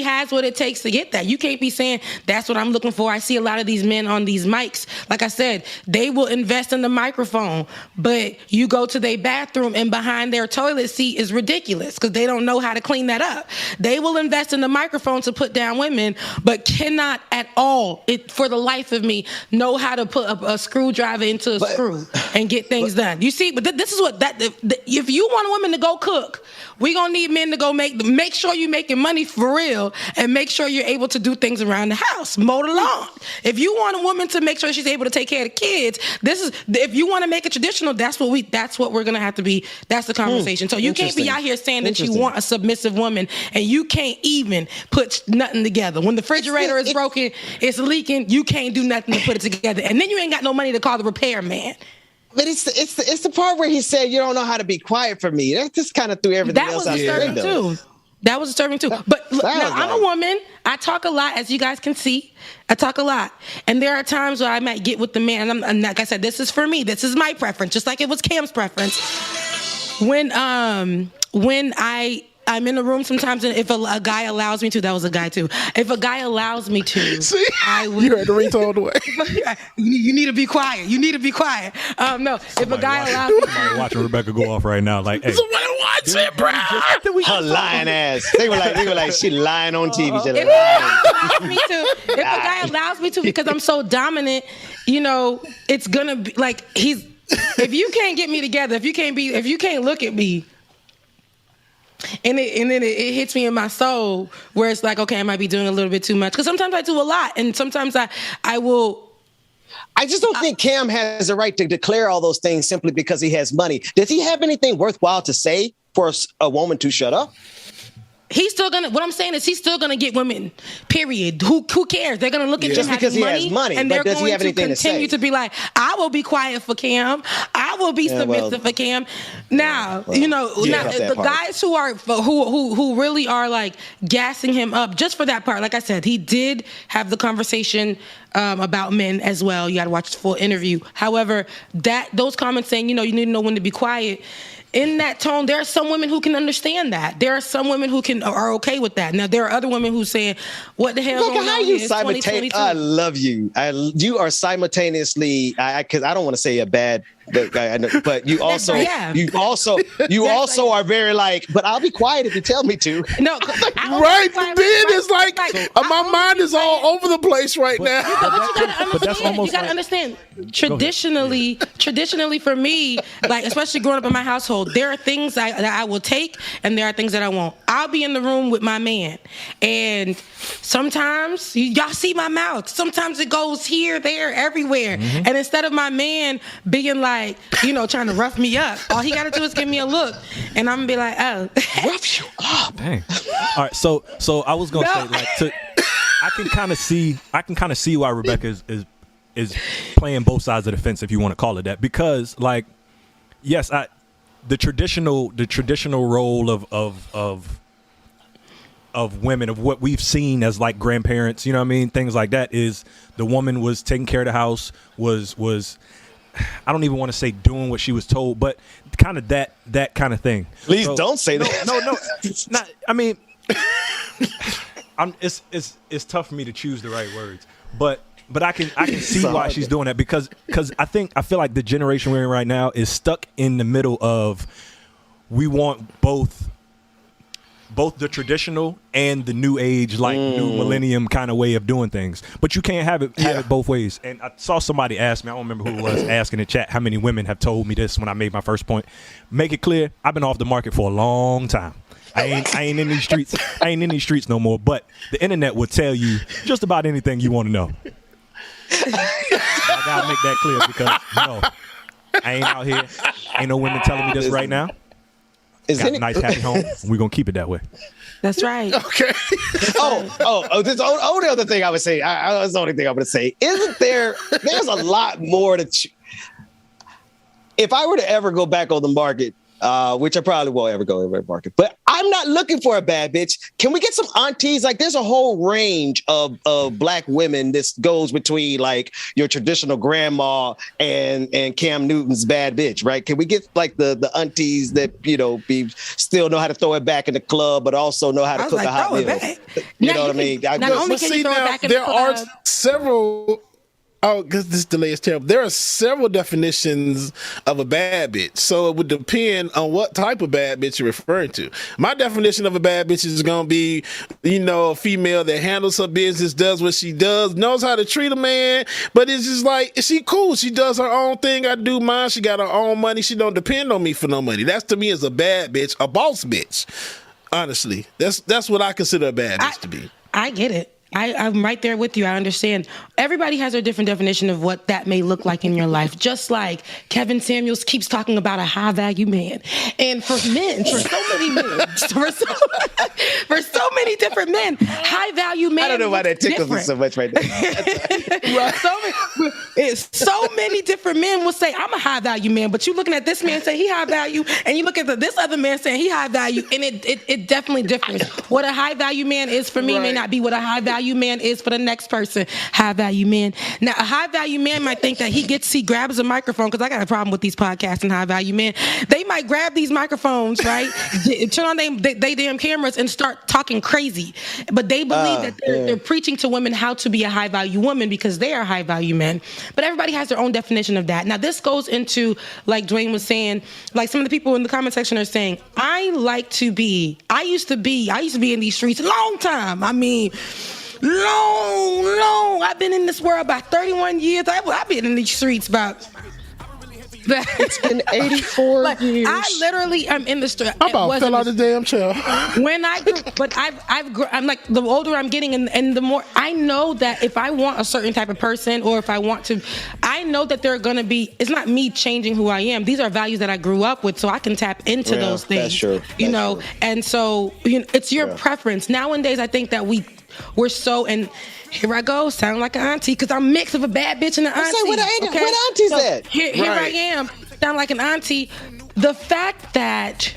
has what it takes to get that. You can't be saying, that's what I'm looking for. I see a lot of these men on these mics. Like I said, they will invest in the microphone, but you go to their bathroom and behind their toilet seat is ridiculous because they don't know how to clean that up. They will invest in the microphone to put down women, but cannot at all, for the life of me, know how to put a screwdriver into a screw and get things done. You see, but this is what if you want a woman to go cook, we gonna need men to go make sure you're making money for real and make sure you're able to do things around the house, mow the lawn. If you want a woman to make sure she's able to take care of the kids, if you want to make it traditional, that's what we're gonna have to be. That's the conversation. So you can't be out here saying that you want a submissive woman and you can't even put nothing together. When the refrigerator is broken, it's leaking, you can't do nothing to put it together, and then you ain't got no money to call the repair man.
But it's the part where he said, you don't know how to be quiet for me. That just kind of threw everything else out the window.
That was disturbing too. But look, now, I'm a woman. I talk a lot, as you guys can see. I talk a lot. And there are times where I might get with the man. And like I said, this is for me. This is my preference, just like it was Cam's preference. When I'm in a room sometimes, and if a guy allows me to, that was a guy too. If a guy allows me to,
see,
I will.
You heard the ringtone away.
You need to be quiet. You need to be quiet. No, if a guy allows me to.
Watching Rebecca go off right now, like, hey.
Somebody watch it, bro.
Her lying ass. They were like, she lying on TV.
If a guy allows me to, because I'm so dominant, it's gonna be like if you can't get me together, if you can't look at me. And then it hits me in my soul where it's like, okay, I might be doing a little bit too much. Because sometimes I do a lot. And sometimes I will.
I just don't think Cam has a right to declare all those things simply because he has money. Does he have anything worthwhile to say for a woman to shut up?
What I'm saying is he's still gonna get women, period. Who cares? They're gonna look at just
because
having
he has money,
and they're going to continue to be like, I will be quiet for Cam. I will be submissive for Cam. Now, the guys who really are like gassing him up just for that part. Like I said, he did have the conversation about men as well. You got to watch the full interview. However, those comments saying, you need to know when to be quiet. In that tone, there are some women who can understand that. There are some women who are okay with that. Now, there are other women who saying, "What the hell?"
I love you. You are simultaneously. Because I don't want to say a bad. But you also are very like. But I'll be quiet if you tell me to.
No,
right? Then it's like my mind is all over the place right now.
But that's almost. You gotta understand. Traditionally for me, like especially growing up in my household, there are things that I will take, and there are things that I won't. I'll be in the room with my man, and sometimes y'all see my mouth. Sometimes it goes here, there, everywhere, and instead of my man being like, trying to rough me up, all he got to do is give me a look, and I'm gonna be like, oh,
rough you up.
Dang. All right, so I was gonna say I can kind of see why Rebecca is playing both sides of the fence, if you want to call it that, because like, yes, the traditional role of women, of what we've seen as like grandparents, things like that, is the woman was taking care of the house, was I don't even want to say doing what she was told, but kind of that kind of thing.
Please don't say that.
No, not. I mean, it's tough for me to choose the right words, but I can see why she's doing that, because I feel like the generation we're in right now is stuck in the middle of, we want both the traditional and the new age, like new millennium kind of way of doing things. But you can't have it both ways. And I saw somebody ask me, I don't remember who it was, asking in the chat how many women have told me this when I made my first point. Make it clear, I've been off the market for a long time. I ain't in these streets. I ain't in these streets no more. But the internet will tell you just about anything you want to know. I gotta make that clear, because no, I ain't out here. Ain't no women telling me this right now. Got a nice happy home. We're gonna keep it that way.
That's right.
Okay.
This only other thing I would say. That's the only thing I'm going to say. Isn't there? There's a lot more to. If I were to ever go back on the market, which I probably won't ever go over the market, but I'm not looking for a bad bitch. Can we get some aunties? Like, there's a whole range of black women. This goes between like your traditional grandma and Cam Newton's bad bitch, right? Can we get like the aunties that still know how to throw it back in the club, but also know how to cook a hot meal? You know what I mean?
Not only can you throw it back in the club,
there are several. Oh, because this delay is terrible. There are several definitions of a bad bitch. So it would depend on what type of bad bitch you're referring to. My definition of a bad bitch is going to be, a female that handles her business, does what she does, knows how to treat a man, but it's just like, she cool. She does her own thing. I do mine. She got her own money. She don't depend on me for no money. That's, to me, is a bad bitch, a boss bitch. Honestly, that's what I consider a bad bitch to be.
I get it. I'm right there with you. I understand. Everybody has their different definition of what that may look like in your life. Just like Kevin Samuels keeps talking about a high value man. And for men, for so many men, for so many different men, high value men.
I don't know why that tickles me so much right now.
So many different men will say, I'm a high value man, but you looking at this man say he high value, and you look at this other man saying he high value, and it definitely differs. What a high value man is for me may not be what a high value man is for the next person. High value man. Now, a high value man might think that he grabs a microphone, because I got a problem with these podcasts and high value men. They might grab these microphones, right? Turn on they damn cameras and start talking crazy. But they believe that they're preaching to women how to be a high value woman because they are high value men. But everybody has their own definition of that. Now, this goes into, like Dwayne was saying, like some of the people in the comment section are saying, I used to be in these streets a long time. I mean, long. I've been in this world about 31 years. I've been in these streets about.
It's been 84 years.
I literally am in the street.
I about fell out of the damn chair.
When I grew, but I'm like, the older I'm getting, and the more I know that if I want a certain type of person, or if I want to, I know that they're gonna be. It's not me changing who I am. These are values that I grew up with, so I can tap into those things.
That's true.
And so it's your preference. Nowadays, I think that we're so, and here I go, sound like an auntie, because I'm mixed of a bad bitch and an auntie.
Where auntie's at?
Here I am, sound like an auntie. The fact that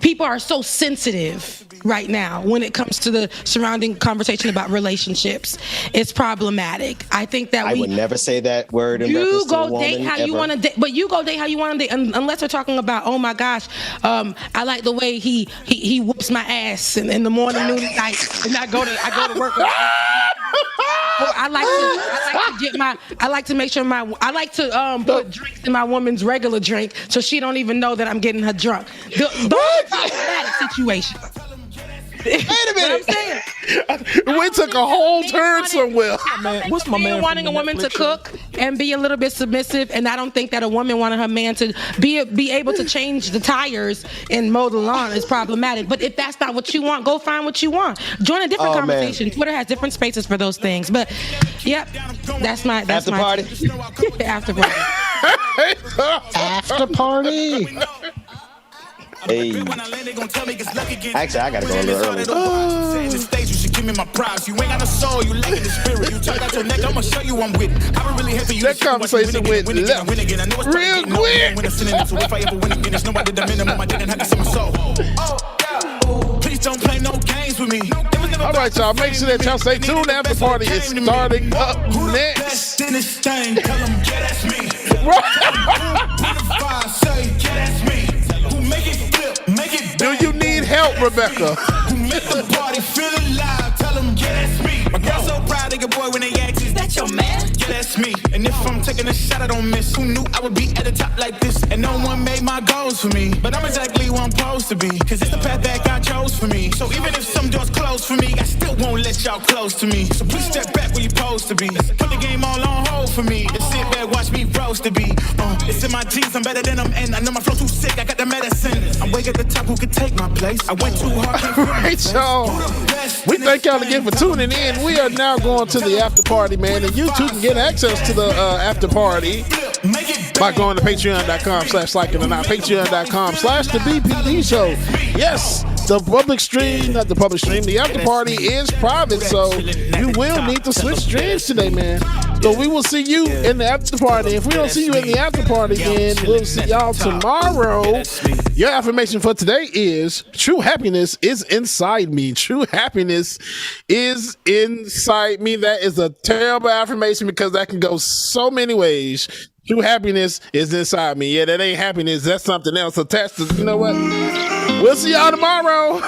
people are so sensitive right now when it comes to the surrounding conversation about relationships, it's problematic. I think that
I would never say that word in reference to a woman.
You go date how you want to date, but you go date how you want to date, unless we're talking about, oh my gosh, I like the way he whoops my ass in the morning, noon, and night, and I go to work with him. I like to put drinks in my woman's regular drink so she don't even know that I'm getting her drunk. Those are problematic situations.
Wait a minute.
We took a whole turn somewhere.
What's my man
wanting a woman to cook and be a little bit submissive, and I don't think that a woman wanting her man to be able to change the tires and mow the lawn is problematic. But if that's not what you want, go find what you want. Join a different conversation. Man. Twitter has different spaces for those things. But yep, that's my
after party.
After party.
After party.
Hey. Actually, I gotta go a little early.
That conversation went left real quick.
Please don't play no games with me.
All right, y'all. Make sure that y'all stay tuned. After party is starting up next. Do you need help, Rebecca?
Who make the party feel alive? Tell them, yeah, that's me. My girl's so proud of your boy when they ask, is that your man? Yeah, that's me. And if I'm taking a shot, I don't miss. Who knew I would be at the top like this? And no one made my goals for me. But I'm exactly where I'm supposed to be. Cause it's the path that God chose for me. So even if some doors close for me, I still won't let y'all close to me. So please step back where you're supposed to be. Put the game all on hold for me. And sit back, watch me roast to be. It's in my genes, I'm better than them. And I know my flow too sick, I got the medicine. I'm way at the top, who could take my place? I went too hard.
Right, y'all. We thank y'all again for tuning in. We are now going to the after party, man. And you too can get access to the after party by going to patreon.com/likeitandnot, patreon.com/the BPD show. Yes, the public stream, not the public stream, the after party is private, so you will need to switch streams today, man. So we will see you in the after party. If we don't see you in the after party, then we'll see y'all tomorrow. Your affirmation for today is true happiness is inside me. True happiness is inside me. That is a terrible affirmation because that can go so many ways. True happiness is inside me. Yeah, that ain't happiness. That's something else attached to, you know what? We'll see y'all tomorrow.